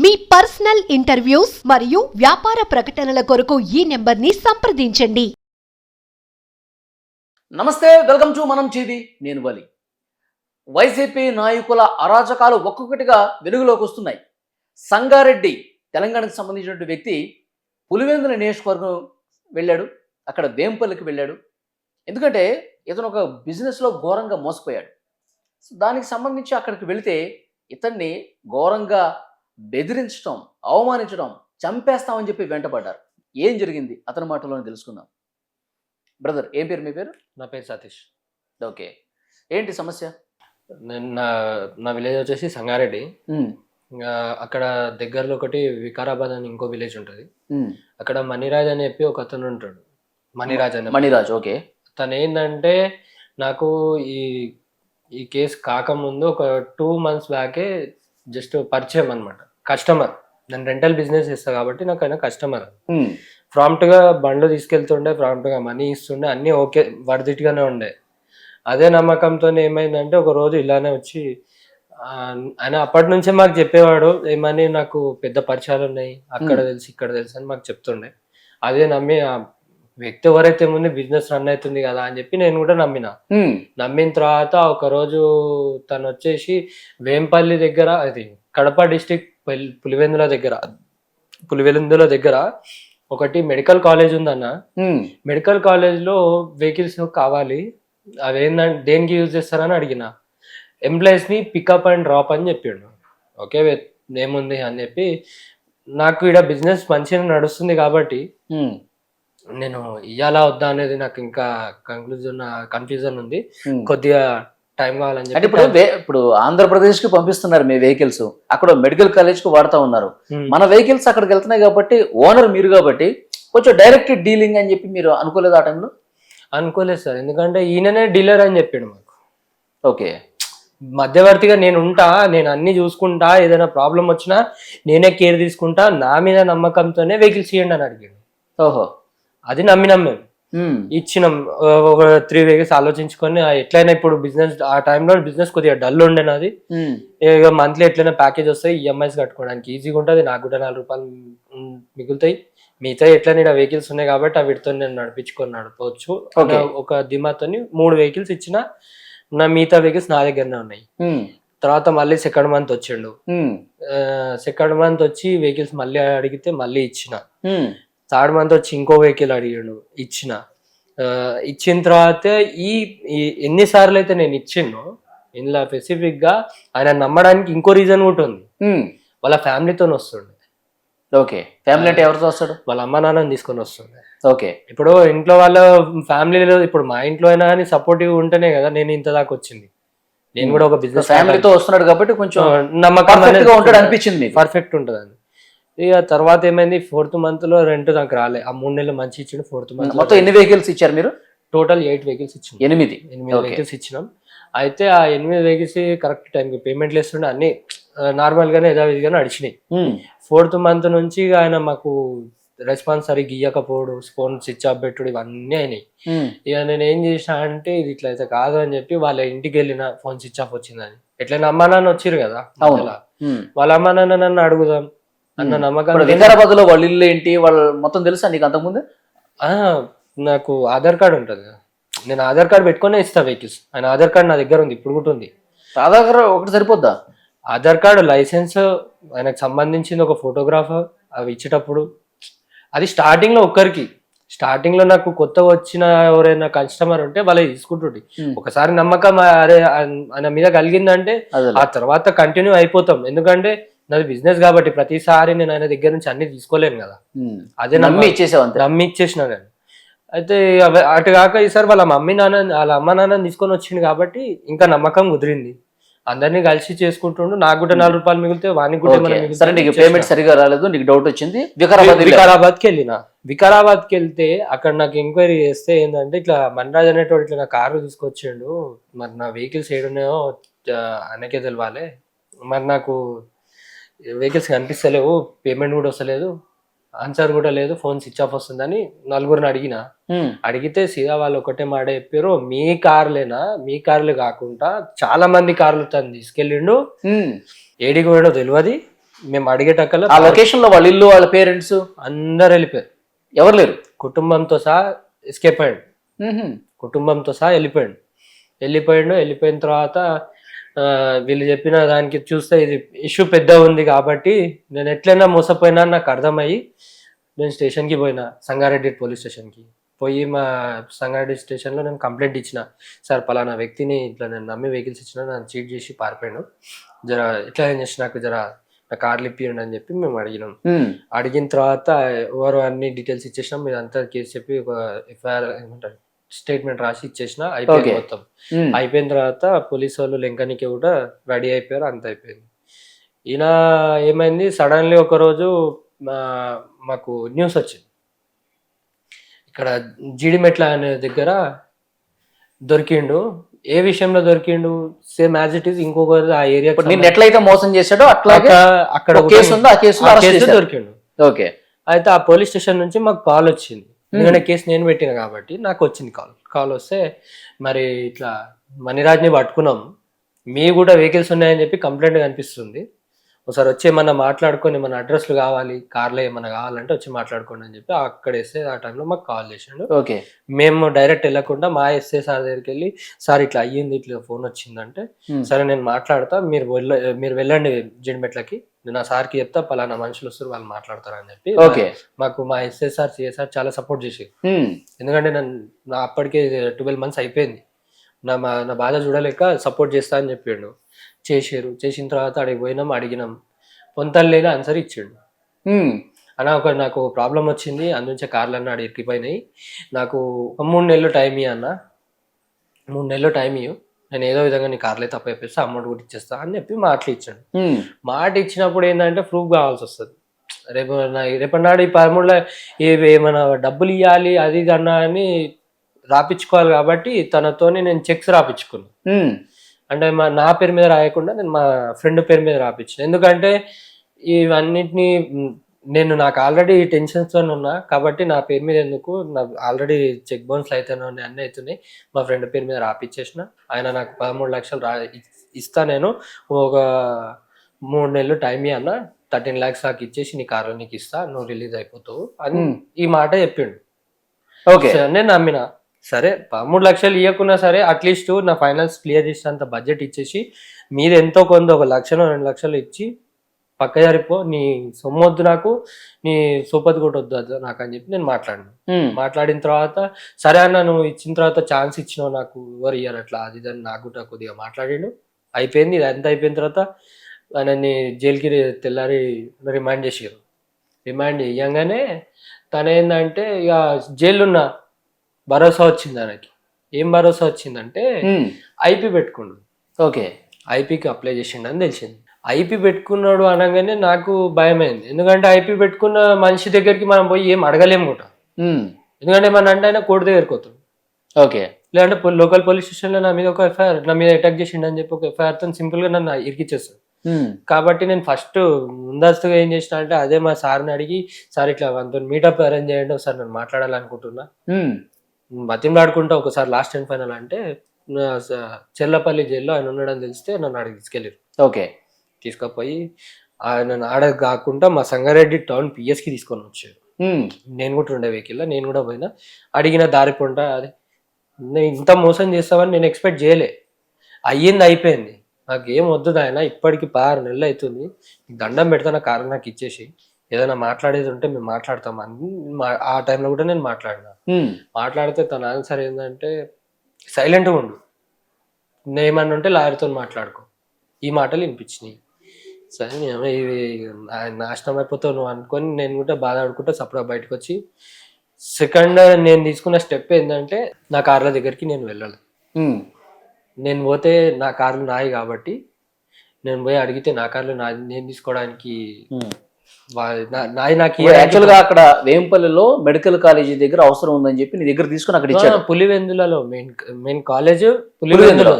మీ personal interviews మరియు వ్యాపార ప్రకటనల కొరకు ఈ నెంబర్ని సంప్రదించండి. నమస్తే, వెల్కమ్ టు మనం టీవీ. నేను వలి. వైసీపీ నాయకుల అరాచకాలు ఒక్కొక్కటిగా వెలుగులోకి వస్తున్నాయి. సంగారెడ్డి తెలంగాణకు సంబంధించినటువంటి వ్యక్తి పులివెందుల నియోజకవర్గం వెళ్ళాడు. అక్కడ వేంపల్లికి వెళ్ళాడు. ఎందుకంటే ఇతను ఒక బిజినెస్లో ఘోరంగా మోసపోయాడు. దానికి సంబంధించి అక్కడికి వెళితే ఇతన్ని ఘోరంగా బెదిరించడం, అవమానించడం, చంపేస్తామని చెప్పి వెంటపడ్డారు. ఏం జరిగింది అతని మాటలోనే తెలుసుకుందాం. బ్రదర్, ఏం పేరు మీ పేరు? నా పేరు సతీష్. ఓకే, ఏంటి సమస్య? నా విలేజ్ వచ్చేసి సంగారెడ్డి. ఇంకా అక్కడ దగ్గరలో ఒకటి వికారాబాద్ అని ఇంకో విలేజ్ ఉంటుంది. అక్కడ మణిరాజ్ అని చెప్పి ఒక అతను ఉంటాడు. మణిరాజ్. ఓకే. తను ఏంటంటే నాకు ఈ కేసు కాకముందు ఒక 2 months బ్యాకే జస్ట్ పరిచయం అనమాట. కస్టమర్. నేను రెంటల్ బిజినెస్ చేస్తా కాబట్టి నాకు ఆయన కస్టమర్. ప్రాంప్ట్గా బండ్లు తీసుకెళ్తుండే, ప్రాంప్ట్గా మనీ ఇస్తుండే, అన్నీ ఓకే, వర్దిట్గానే ఉండే. అదే నమ్మకంతో ఏమైందంటే ఒక రోజు ఇలానే వచ్చి ఆయన అప్పటి నుంచే మాకు చెప్పేవాడు, ఏమని నాకు పెద్ద పరిచయాలు ఉన్నాయి, అక్కడ తెలుసు ఇక్కడ తెలుసు అని మాకు చెప్తుండే. అదే నమ్మి ఆ వ్యక్తి ఎవరైతే ముందు బిజినెస్ రన్ అవుతుంది కదా అని చెప్పి నేను కూడా నమ్మిన తర్వాత ఒక రోజు తను వచ్చేసి వేంపల్లి దగ్గర, అది కడప డిస్టిక్ పులివెందుల దగ్గర ఒకటి మెడికల్ కాలేజ్ ఉందన్న. మెడికల్ కాలేజ్ లో వెహికల్స్ కావాలి, అవి ఏంటంటే దేనికి యూజ్ చేస్తారని అడిగిన. ఎంప్లాయీస్ ని పికప్ అండ్ డ్రాప్ అని చెప్పిండు. ఓకే, ఏముంది అని చెప్పి, నాకు ఇక్కడ బిజినెస్ మంచిగా నడుస్తుంది కాబట్టి నేను ఇయ్యాలా వద్దా అనేది నాకు ఇంకా కన్ఫ్యూజన్ ఉంది. కొద్దిగా టైం కావాలని చెప్పి. ఇప్పుడు ఆంధ్రప్రదేశ్ కి పంపిస్తున్నారు మీ వెహికల్స్, అక్కడ మెడికల్ కాలేజ్ కు వాడుతూ ఉన్నారు. మన వెహికల్స్ అక్కడికి వెళ్తున్నాయి కాబట్టి ఓనర్ మీరు కాబట్టి కొంచెం డైరెక్ట్ డీలింగ్ అని చెప్పి మీరు అనుకోలేదు ఆ టైంలో? అనుకోలేదు సార్, ఎందుకంటే ఈయననే డీలర్ అని చెప్పాడు మాకు. ఓకే, మధ్యవర్తిగా నేను ఉంటా, నేను అన్ని చూసుకుంటా, ఏదైనా ప్రాబ్లం వచ్చినా నేనే కేర్ తీసుకుంటా, నా మీద నమ్మకంతోనే వెహికల్స్ ఇవ్వండి అని అడిగాడు. ఓహో, అది నమ్మినాం మేము. ఇచ్చినాం. ఒక 3 వెహికల్స్ ఆలోచించుకొని ఎట్లయినా ఇప్పుడు బిజినెస్, ఆ టైంలో బిజినెస్ కొద్దిగా డల్ ఉండే నాది. ఇక మంత్లీ ఎట్లయినా ప్యాకేజ్ వస్తాయి, ఈఎంఐస్ కట్టుకోవడానికి ఈజీగా ఉంటుంది, నాకు కూడా 4 రూపాయలు మిగులుతాయి. మిగతా ఎట్లయినా వెహికల్స్ ఉన్నాయి కాబట్టి వీటితో నేను నడపవచ్చు ఒక ధీమాతో 3 వెహికల్స్ ఇచ్చిన. నా మిగతా వెహికల్స్ నా దగ్గరనే ఉన్నాయి. తర్వాత మళ్ళీ సెకండ్ మంత్ వచ్చిండు. సెకండ్ మంత్ వచ్చి వెహికల్స్ మళ్ళీ అడిగితే మళ్ళీ ఇచ్చిన. థర్డ్ మంత్ వచ్చి ఇంకో వెహికల్ అడిగాడు, ఇచ్చిన. ఇచ్చిన తర్వాత ఎన్నిసార్లు అయితే నేను ఇచ్చిండో ఇందులో స్పెసిఫిక్ గా ఆయన నమ్మడానికి ఇంకో రీజన్ కూడా ఉంది. వాళ్ళ ఫ్యామిలీతో వస్తుండే. ఓకే, ఫ్యామిలీ అంటే ఎవరితో వస్తాడు? వాళ్ళ అమ్మ నాన్నని తీసుకొని వస్తుండే. ఓకే, ఇప్పుడు ఇంట్లో వాళ్ళ ఫ్యామిలీలో, ఇప్పుడు మా ఇంట్లో అయినా కానీ సపోర్టివ్ ఉంటేనే కదా నేను ఇంత దాకా వచ్చింది. నేను కూడా ఒక బిజినెస్ ఫ్యామిలీతో వస్తున్నాడు కాబట్టి కొంచెం నమ్మకం అనిపించింది, పర్ఫెక్ట్ ఉంటదని. ఇక తర్వాత ఏమైంది, 4th month లో రెంట్ నాకు రాలే. ఆ 3 నెలలు మంచి ఇచ్చిండు. 4th month మొత్తం ఎన్ని వెహికల్స్ ఇచ్చారు మీరు? టోటల్ 8 వెహికల్స్ ఇచ్చాం. 8 వెహికల్స్ ఇచ్చినాం. అయితే ఆ 8 వెహికల్స్ కరెక్ట్ టైంకి పేమెంట్లు వేస్తుండే, అన్ని నార్మల్ గానే యథావిధిగానే నడిచినాయి. 4th month నుంచి ఆయన మాకు రెస్పాన్స్ సరిగ్గా ఇయ్యకపోవడు, ఫోన్ స్విచ్ ఆఫ్ పెట్టుడు, ఇవన్నీ అయినాయి. ఇక నేను ఏం చేసిన అంటే ఇది ఇట్లా అయితే కాదు అని చెప్పి వాళ్ళ ఇంటికి వెళ్ళిన, ఫోన్ స్విచ్ ఆఫ్ వచ్చిందని. ఎట్లయినా అమ్మా నాన్న వచ్చిరు కదా, వాళ్ళ అమ్మా నాన్న నన్ను అడుగుదాం అన్న నమ్మకం. వికారాబాద్ లో వాళ్ళ ఇల్లు ఏంటి, వాళ్ళు మొత్తం తెలుసా నీకు అంతకుముందు? నాకు ఆధార్ కార్డు ఉంటుంది, నేను ఆధార్ కార్డు పెట్టుకునే ఇస్తా వెహికల్స్. ఆయన ఆధార్ కార్డు నా దగ్గర ఉంది, ఇప్పుడు కూడా ఉంది. ఆధార్ కార్డు ఒకటి సరిపోద్దా? ఆధార్ కార్డు, లైసెన్స్, ఆయనకు సంబంధించింది ఒక ఫోటోగ్రాఫర్, అవి ఇచ్చేటప్పుడు. అది స్టార్టింగ్ లో స్టార్టింగ్ లో నాకు కొత్తగా వచ్చిన ఎవరైనా కస్టమర్ ఉంటే వాళ్ళకి తీసుకుంటుండే. ఒకసారి నమ్మకం ఆయన మీద కలిగిందంటే ఆ తర్వాత కంటిన్యూ అయిపోతాం. ఎందుకంటే నాది బిజినెస్ కాబట్టి ప్రతిసారి నేను ఆయన దగ్గర నుంచి అన్ని తీసుకోలేను కదా. అదే నమ్మి ఇచ్చేసిన నేను. అయితే అటు కాక ఈసారి వాళ్ళ అమ్మ నాన్న తీసుకొని వచ్చింది కాబట్టి ఇంకా నమ్మకం కుదిరింది. అందరినీ కలిసి చేసుకుంటుండు. నాకు కూడా 4 రూపాయలు మిగిలితే వానికి కూడా పేమెంట్ సరిగా రాలేదు, నీకు డౌట్ వచ్చింది. వికారాబాద్కి వెళ్ళిన. వికారాబాద్కి వెళ్తే అక్కడ నాకు ఎంక్వైరీ చేస్తే ఏంటంటే ఇట్లా మన్రాజ్ అనేటోడు ఇట్లా నా కారు తీసుకొచ్చిండు, మరి నా వెహికల్స్ ఏడున్నాయో ఆయనకే తెలియాలి, మరి నాకు వెహికల్స్ కనిపిస్తలేవు, పేమెంట్ కూడా వస్తలేదు, ఆన్సర్ కూడా లేదు, ఫోన్ స్విచ్ ఆఫ్ వస్తుందని 4గురిని అడిగితే సీదా వాళ్ళు ఒకటే మాట చెప్పారు, మీ కార్లే కాకుండా చాలా మంది కార్లు తను తీసుకెళ్ళిండు, ఏడికి పోయాడో తెలియదు, మేము అడిగేటక్కల ఆ లొకేషన్ లో వాళ్ళ ఇల్లు వాళ్ళ పేరెంట్స్ అందరు వెళ్ళిపోయారు, ఎవరు లేరు. కుటుంబంతో సహా ఎస్కేప్ అయ్యాడు, కుటుంబంతో సహా వెళ్ళిపోయిన తర్వాత వీళ్ళు చెప్పిన దానికి చూస్తే ఇది ఇష్యూ పెద్ద ఉంది కాబట్టి నేను ఎట్లయినా మోసపోయినా నాకు అర్థమయ్యి నేను స్టేషన్కి పోయినా, సంగారెడ్డి పోలీస్ స్టేషన్కి పోయి మా సంగారెడ్డి స్టేషన్లో నేను కంప్లైంట్ ఇచ్చిన, సార్ పలానా వ్యక్తిని ఇట్లా నేను నమ్మి వెహికల్స్ ఇచ్చిన, నన్ను చీట్ చేసి పారిపోయాను, జర ఇట్లా ఏం చేసి నాకు జర నా కార్లు ఇప్పియండి అని చెప్పి మేము అడిగినాం. అడిగిన తర్వాత ఎవరు అన్ని డీటెయిల్స్ ఇచ్చేసినాం, మీరు అంతా కేసు చెప్పి ఒక ఎఫ్ఐఆర్ ఏమంటారు స్టేట్మెంట్ రాసి ఇచ్చేసిన, అయిపోయింది మొత్తం. అయిపోయిన తర్వాత పోలీసు వాళ్ళు లెంకనికి కూడా రెడీ అయిపోయారు, అంత అయిపోయింది. ఈయన ఏమైంది సడన్లీ ఒకరోజు మాకు న్యూస్ వచ్చింది, ఇక్కడ జీడిమెట్ల అనే దగ్గర దొరికిండు. ఏ విషయంలో దొరికిండు, సేమ్ యాజ్ ఇట్ ఈస్ ఇంకొక ఆ ఏరియా నేను ఎట్లయితే మోసం చేశాడో అట్లాగే అక్కడ కేసు ఉందో ఆ కేసు దొరికిండు. ఓకే. అయితే ఆ పోలీస్ స్టేషన్ నుంచి మాకు కాల్ వచ్చింది, ఎందుకంటే కేసు నేను పెట్టిన కాబట్టి నాకు వచ్చింది కాల్ వస్తే మరి ఇట్లా మణిరాజ్ని పట్టుకున్నాం, మీ కూడా వెహికల్స్ ఉన్నాయని చెప్పి కంప్లైంట్ కనిపిస్తుంది, ఒకసారి వచ్చి ఏమన్నా మాట్లాడుకొని మన అడ్రస్లు కావాలి, కార్లో ఏమన్నా కావాలంటే వచ్చి మాట్లాడుకోండి అని చెప్పి అక్కడ ఎస్ఏ ఆ టైంలో మాకు కాల్ చేసిండు. ఓకే. మేము డైరెక్ట్ వెళ్ళకుండా మా ఎస్ఏ సార్ దగ్గరికి వెళ్ళి, సార్ ఇట్లా అయ్యింది, ఇట్లా ఫోన్ వచ్చిందంటే సరే నేను మాట్లాడతా, మీరు వెళ్ళండి జిడిమెట్లకి, నేను ఆ సార్కి చెప్తా, పలానా మనుషులు వస్తారు వాళ్ళు మాట్లాడతారు అని చెప్పి మాకు మా ఎస్ఏ సార్ సిఏ సార్ చాలా సపోర్ట్ చేసి, ఎందుకంటే నా అప్పటికే 12 months అయిపోయింది, నా బాధ చూడలేక సపోర్ట్ చేస్తా అని చెప్పిండు. చేసిన తర్వాత అడిగి పోయినాం, అడిగినాం, పొంతలేని ఆన్సర్ ఇచ్చిండు. అన్న నాకు ప్రాబ్లం వచ్చింది, అందుంచే కార్లు అన్న అడిగి ఇరికిపోయినాయి, నాకు 3 నెలలు టైం ఇయ్య అన్న, 3 నెలలు టైం ఇవ్వు, నేను ఏదో విధంగా నీ కార్లే తప్ప చెప్పేస్తా, అమౌంట్ కూడా ఇచ్చేస్తా అని చెప్పి మాట ఇచ్చాడు. మాట ఇచ్చినప్పుడు ఏంటంటే ప్రూఫ్ కావాల్సి వస్తుంది. రేపటి నాడు ఈ 13లో ఏమైనా డబ్బులు ఇవ్వాలి అది ఇది అన్నా అని రాపించుకోవాలి కాబట్టి తనతోని నేను చెక్స్ రాపించుకున్నాను. అంటే నా పేరు మీద రాయకుండా నేను మా ఫ్రెండ్ పేరు మీద రాపించాను, ఎందుకంటే ఇవన్నిటిని నాకు ఆల్రెడీ టెన్షన్స్తో ఉన్నా కాబట్టి నా పేరు మీద ఎందుకు, నాకు ఆల్రెడీ చెక్ బౌన్స్లు అయితేనే ఉన్నాయి, అన్నీ అవుతున్నాయి, మా ఫ్రెండ్ పేరు మీద రాపించేసిన. ఆయన నాకు 13 లక్షలు ఇస్తా, నేను ఒక 3 నెలలు టైం అన్న 13 lakhs నాకు ఇచ్చేసి నీ కార్లో నీకు ఇస్తా, నువ్వు రిలీజ్ అయిపోతావు అని ఈ మాట చెప్పిండు. ఓకే, నేను నమ్మిన. సరే 13 లక్షలు ఇవ్వకున్నా సరే అట్లీస్ట్ నా ఫైనాన్స్ క్లియర్ చేసినంత బడ్జెట్ ఇచ్చేసి మీది ఎంతో కొంత 1 లక్ష 2 లక్షలు ఇచ్చి పక్క జరిపో, నీ సొమ్మొద్దు నాకు, నీ సోపతి కూడా వద్దు నాకు అని చెప్పి నేను మాట్లాడిన తర్వాత సరే అన్న నువ్వు ఇచ్చిన తర్వాత ఛాన్స్ ఇచ్చినావు నాకు, ఎవరు ఇయ్యారు అట్లా అది అని నాకు కూడా కొద్దిగా మాట్లాడిండు. అయిపోయింది, ఇది అంతా అయిపోయిన తర్వాత ఆయనని జైలుకి తెల్లారి రిమాండ్ చేసారు. రిమాండ్ ఇవ్వగానే తన ఏంటంటే ఇక జైలున్న భరోసా వచ్చింది ఆయనకి. ఏం భరోసా వచ్చిందంటే ఐపీ పెట్టుకుండు. ఓకే, ఐపీకి అప్లై చేసిండు అని తెలిసింది. ఐపీ పెట్టుకున్నాడు అనగానే నాకు భయమైంది, ఎందుకంటే ఐపీ పెట్టుకున్న మనిషి దగ్గరికి మనం పోయి ఏం అడగలేము కూడా, ఎందుకంటే మన అంటే ఆయన కోర్టు దగ్గరికి పోతాడు. ఓకే, లేదంటే లోకల్ పోలీస్ స్టేషన్లో నా మీద ఒక ఎఫ్ఐఆర్, నా మీద అటాక్ చేసిండు అని చెప్పి ఒక ఎఫ్ఐఆర్ తో సింపుల్గా నన్ను ఇరికిచ్చేస్తాడు. కాబట్టి నేను ఫస్ట్ ముందస్తుగా ఏం చేసిన అంటే అదే మా సార్ని అడిగి, సార్ ఇట్లా వాళ్ళతో మీటప్ అరేంజ్ చేయండి, ఒకసారి నేను మాట్లాడాలనుకుంటున్నా, బతిమలాడుకుంటా ఒకసారి లాస్ట్ అండ్ ఫైనల్ అంటే చెల్లపల్లి జైల్లో ఆయన ఉండడం తెలిస్తే నన్ను అడిగి తీసుకెళ్ళారు. ఓకే, తీసుకుపోయి ఆయన ఆడ కాకుండా మా సంగారెడ్డి టౌన్ పిఎస్కి తీసుకొని వచ్చారు. నేను కూడా ఉండే వెహికల్లో, నేను కూడా పోయినా, అడిగిన దారి పొంట అది ఇంత మోసం చేస్తామని నేను ఎక్స్పెక్ట్ చేయలే. అయ్యింది అయిపోయింది, నాకు ఏం వద్దు ఆయన, ఇప్పటికి 6 నెలలు అవుతుంది, దండం పెడతాను కారణం నాకు ఇచ్చేసి, ఏదైనా మాట్లాడేది ఉంటే మేము మాట్లాడతాం అని ఆ టైంలో కూడా నేను మాట్లాడితే తన ఆన్సర్ ఏంటంటే సైలెంట్గా ఉండు, నేను ఏమన్నా ఉంటే లాయర్తో మాట్లాడుకో, ఈ మాటలు వినిపించినాయి. సరే ఇవి నాశనం అయిపోతావు నువ్వు అనుకొని నేను కూడా బాధ ఆడుకుంటా సపడా బయటకు వచ్చి, సెకండ్ నేను తీసుకున్న స్టెప్ ఏంటంటే నా కార్ల దగ్గరికి నేను వెళ్ళాలి. నేను పోతే నా కార్లు నాయి కాబట్టి నేను పోయి అడిగితే నా కార్లు నేను తీసుకోవడానికి యాక్చువల్గా అక్కడ వేంపల్లిలో మెడికల్ కాలేజీ దగ్గర అవసరం ఉందని చెప్పి నీ దగ్గర తీసుకుని అక్కడ ఇచ్చాడు. పులివెందులలో మెయిన్ కాలేజ్ పులివెందుల.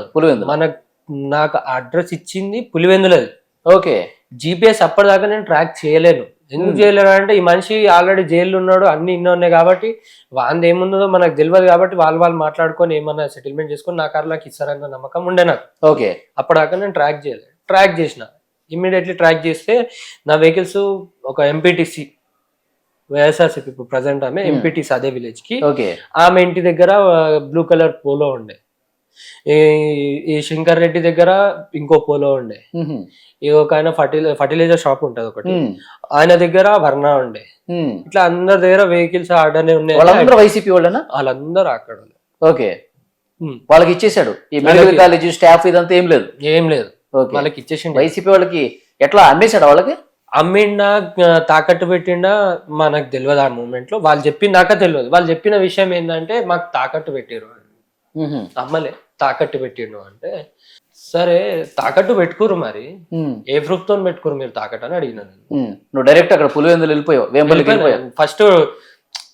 నాకు అడ్రస్ ఇచ్చింది పులివెందులది. ఓకే, జిపిఎస్ అప్పటిదాకా నేను ట్రాక్ చేయలేను. ఎందుకు చేయలేను అంటే ఈ మనిషి ఆల్రెడీ జైల్లో ఉన్నాడు, అన్ని ఇన్ని ఉన్నాయి కాబట్టి వాంది ఏముందో మనకు తెలియదు కాబట్టి వాళ్ళు మాట్లాడుకొని ఏమన్నా సెటిల్మెంట్ చేసుకొని నా కార్లో నాకు ఇస్తారన్న నమ్మకం ఉండే నాకు. ఓకే, అప్పటిదాకా నేను ట్రాక్ చేయలేదు. ట్రాక్ చేసిన ఇమ్మీడియట్లీ ట్రాక్ చేస్తే నా వెహికల్స్ ఒక ఎంపీటీసీ వైఎస్ఆర్సీపీ ఇప్పుడు ప్రజెంట్ ఆమె ఎంపీటీసీ అదే విలేజ్ కి, ఓకే ఆమె ఇంటి దగ్గర బ్లూ కలర్ పోలో ఉండే, ఈ శంకర్ రెడ్డి దగ్గర ఇంకో పోలో ఉండే, ఈ ఒక ఆయన ఫర్టిలైజర్ షాప్ ఉంటది ఒకటి, ఆయన దగ్గర వర్ణ ఉండే. ఇట్లా అందరి దగ్గర వెహికల్స్ ఆర్డర్నే ఉన్నాయి. వాళ్ళందరూ వైసీపీ వాళ్ళనా? వాళ్ళందరూ అక్కడ. ఓకే, వాళ్ళకి ఇచ్చేసాడు ఈ మెడికల్ కాలేజ్ స్టాఫ్ ఇదంతా ఏం లేదు? ఏం లేదు, వాళ్ళకి ఇచ్చేసిండు. వైసీపీ వాళ్ళకి ఎట్లా అమ్మేశాడు? వాళ్ళకి అమ్మిండా తాకట్టు పెట్టిండా మనకు తెలియదు ఆ మూమెంట్ లో. వాళ్ళు చెప్పిందాక తెలియదు. వాళ్ళు చెప్పిన విషయం ఏంటంటే మాకు తాకట్టు పెట్టిరు, అమ్మలే తాకట్టు పెట్టిండు అంటే, సరే తాకట్టు పెట్టుకోరు, మరి ఏ ప్రూఫ్ తో పెట్టుకోరు మీరు తాకట్టు అని అడిగినా నేను. నువ్వు డైరెక్ట్ అక్కడ పులివెందులు వెళ్ళిపోయావు, వేంపల్లికి వెళ్ళిపోయావు. ఫస్ట్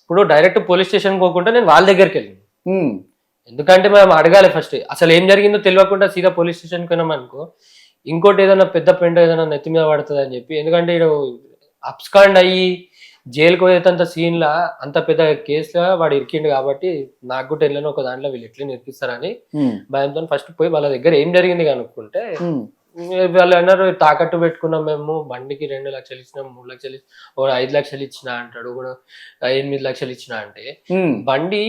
ఇప్పుడు డైరెక్ట్ పోలీస్ స్టేషన్ పోకుండా నేను వాళ్ళ దగ్గరికి వెళ్ళాను. ఎందుకంటే మేము అడగాలి ఫస్ట్, అసలు ఏం జరిగిందో తెలియకుండా సీదా పోలీస్ స్టేషన్కి పోయినాం అనుకో, ఇంకోటి ఏదైనా పెద్ద పెంట ఏదైనా నెత్తి మీద పడుతుంది అని చెప్పి. ఎందుకంటే ఇక్కడ అబ్స్కాండ్ అయ్యి జైలుకు పోయేంత సీన్లా అంత పెద్ద కేసులా వాడు ఇరికిండు కాబట్టి నాకు కూడా వెళ్ళను ఒక దాంట్లో వీళ్ళు ఎట్లా ఇరికిస్తారని భయంతో ఫస్ట్ పోయి వాళ్ళ దగ్గర ఏం జరిగింది కనుక్కుంటే, వాళ్ళు అన్నారు తాకట్టు పెట్టుకున్నాం మేము, బండికి 2 లక్షలు ఇచ్చినాం, 3 లక్షలు ఒక 5 లక్షలు ఇచ్చిన అంటాడు, కూడా 8 లక్షలు ఇచ్చిన అంటే బండి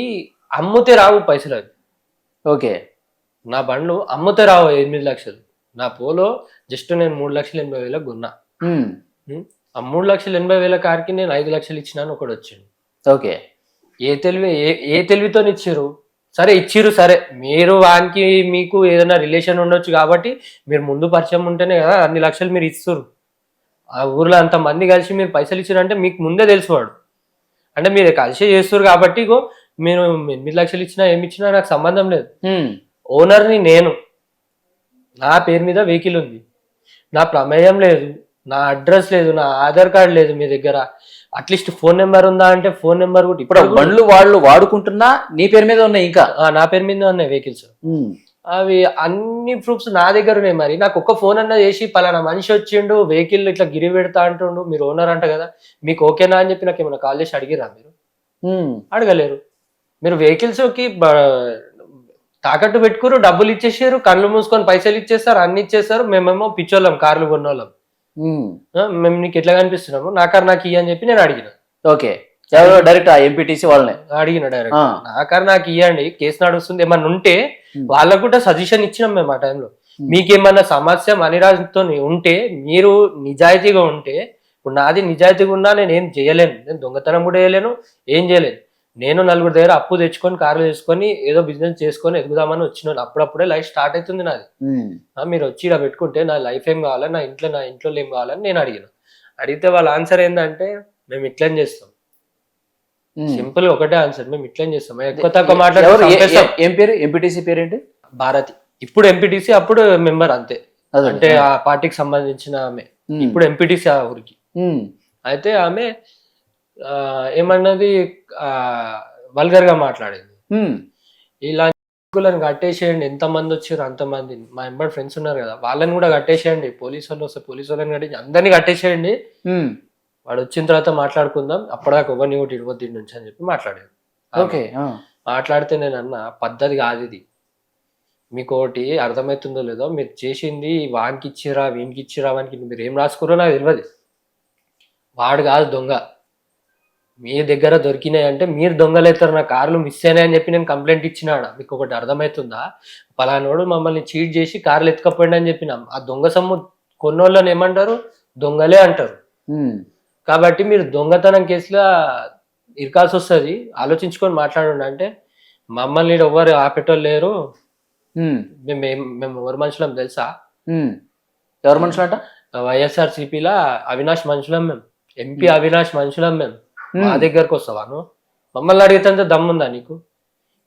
అమ్ముతే రావు పైసలు అవి. ఓకే, నా బండ్లు అమ్ముతే రావు 8 లక్షలు. నా పోలో జస్ట్ నేను 3,80,000 కొన్నా. ఆ 3,80,000 కార్కి నేను 5 లక్షలు ఇచ్చినాను ఒకడు వచ్చిండు. ఓకే, ఏ తెలివితో ఇచ్చిర్రు? సరే ఇచ్చిర్రు, సరే మీరు వానికి మీకు ఏదైనా రిలేషన్ ఉండొచ్చు కాబట్టి మీరు ముందు పరిచయం ఉంటేనే కదా అన్ని లక్షలు మీరు ఇస్తారు. ఆ ఊర్లో అంత మంది కలిసి మీరు పైసలు ఇచ్చారంటే మీకు ముందే తెలుసువాడు, అంటే మీరు కలిసి చేస్తారు కాబట్టి ఇగో మీరు 8 లక్షలు ఇచ్చినా ఏమి ఇచ్చినా నాకు సంబంధం లేదు. ఓనర్ని నేను, నా పేరు మీద వెహికల్ ఉంది, నా ప్రమేయం లేదు, నా అడ్రస్ లేదు, నా ఆధార్ కార్డు లేదు మీ దగ్గర, అట్లీస్ట్ ఫోన్ నెంబర్ ఉందా అంటే ఫోన్ నెంబర్ కూడా ఇప్పుడు బండ్లు వాళ్ళు వాడుకుంటున్నా నీ పేరు మీద ఉన్నాయి, ఇంకా నా పేరు మీద ఉన్నాయి వెహికల్స్. అవి అన్ని ప్రూఫ్స్ నా దగ్గర ఉన్నాయి. మరి నాకు ఒక్క ఫోన్ అన్నా చేసి పలానా మనిషి వచ్చిండు వెహికల్ ఇట్లా గిరి పెడతా అంటుండు, మీరు ఓనర్ అంట కదా, మీకు ఓకేనా అని చెప్పి నాకు ఏమైనా కాల్ చేసి అడిగిరా? మీరు అడగలేరు. మీరు వెహికల్స్ కి తాకట్టు పెట్టుకురు, డబ్బులు ఇచ్చేసారు, కళ్ళు మూసుకొని పైసలు ఇచ్చేస్తారు, అన్ని ఇచ్చేస్తారు. మేమేమో పిచ్చోళ్ళం, కార్లు కొన్నోళ్ళం, మేము నీకు ఎట్లా కనిపిస్తున్నాము, నా కారు నాకు ఇయ్య అని చెప్పి నేను అడిగిన. ఓకే, డైరెక్ట్ ఎంపీటీసీ వాళ్ళని అడిగిన డైరెక్ట్, నా కారు నాకు ఇయ్యండి, కేసు నడుస్తుంది ఏమన్నా ఉంటే వాళ్ళకు కూడా సజెషన్ ఇచ్చినాం మేము ఆ టైంలో. మీకేమన్నా సమస్య మణిరాజుతో ఉంటే, మీరు నిజాయితీగా ఉంటే, ఇప్పుడు నాది నిజాయితీగా ఉన్నా నేను ఏం చేయలేను, నేను దొంగతనం కూడా చేయలేను, ఏం చేయలేను. నేను 4 దగ్గర అప్పు తెచ్చుకొని కార్లు చేసుకొని ఏదో బిజినెస్ చేసుకొని ఎదుగుదామని వచ్చినాను. అప్పుడప్పుడే లైఫ్ స్టార్ట్ అవుతుంది నాది. మీరు వచ్చి ఇలా పెట్టుకుంటే నా లైఫ్ ఏం కావాలి, నా ఇంట్లో ఏం కావాలని నేను అడిగిన. అడిగితే వాళ్ళ ఆన్సర్ ఏంటంటే మేము ఇట్లని చేస్తాం. సింపుల్ ఒకటే ఆన్సర్, మేము ఇట్లని చేస్తాం. ఎక్కువ తక్కువ మాట్లాడారు. ఏం పేరు ఎంపీటీసీ పేరేంటి? భారతి. ఇప్పుడు ఎంపీటీసీ, అప్పుడు మెంబర్ అంతే, అంటే ఆ పార్టీకి సంబంధించిన ఆమె. ఇప్పుడు ఎంపీటీసీ ఆ ఊరికి. అయితే ఆమె ఏమన్నది వల్గర్ గా మాట్లాడింది. ఇలా కట్టేసేయండి, ఎంతమంది వచ్చారు అంతమంది, మా ఎంబడి ఫ్రెండ్స్ ఉన్నారు కదా వాళ్ళని కూడా కట్టేసేయండి, పోలీసు వాళ్ళు వస్తే పోలీసు వాళ్ళని కట్టేసి అందరినీ కట్టేసేయండి, వాడు వచ్చిన తర్వాత మాట్లాడుకుందాం, అప్పటిదాకా ఎవరిని కూడా ఇవ్వద్దు నుంచి అని చెప్పి మాట్లాడారు. ఓకే, మాట్లాడితే నేను అన్న పద్ధతి కాదు ఇది, మీకు ఒకటి అర్థమవుతుందో లేదో, మీరు చేసింది వానికి ఇచ్చిరా వీనికి ఇచ్చిరా వానికి మీరు ఏం రాసుకోరో నాకు తెలియదు, వాడు కాదు దొంగ, మీ దగ్గర దొరికినాయి అంటే మీరు దొంగలవుతారు, నా కార్లు మిస్ అయినాయి అని చెప్పి నేను కంప్లైంట్ ఇచ్చినాడు. మీకు ఒకటి అర్థమవుతుందా, పలానోడు మమ్మల్ని చీట్ చేసి కార్లు ఎత్తుకపోయింది అని చెప్పినాం. ఆ దొంగ సొమ్ము కొన్నోళ్ళని ఏమంటారు, దొంగలే అంటారు. కాబట్టి మీరు దొంగతనం కేసులో ఇరకాల్సి వస్తుంది, ఆలోచించుకొని మాట్లాడండి అంటే, మమ్మల్ని ఎవరు ఆపేటోళ్ళు లేరు, మేము ఎవరు మనుషులం తెలుసా? ఎవరు మనుషులు అంట? వైఎస్ఆర్సీపీలా అవినాష్ మనుషులం మేము, ఎంపీ అవినాష్ మనుషులం మేము, మా దగ్గరకు వస్తావాను, మమ్మల్ని అడిగితే దమ్ముందా నీకు?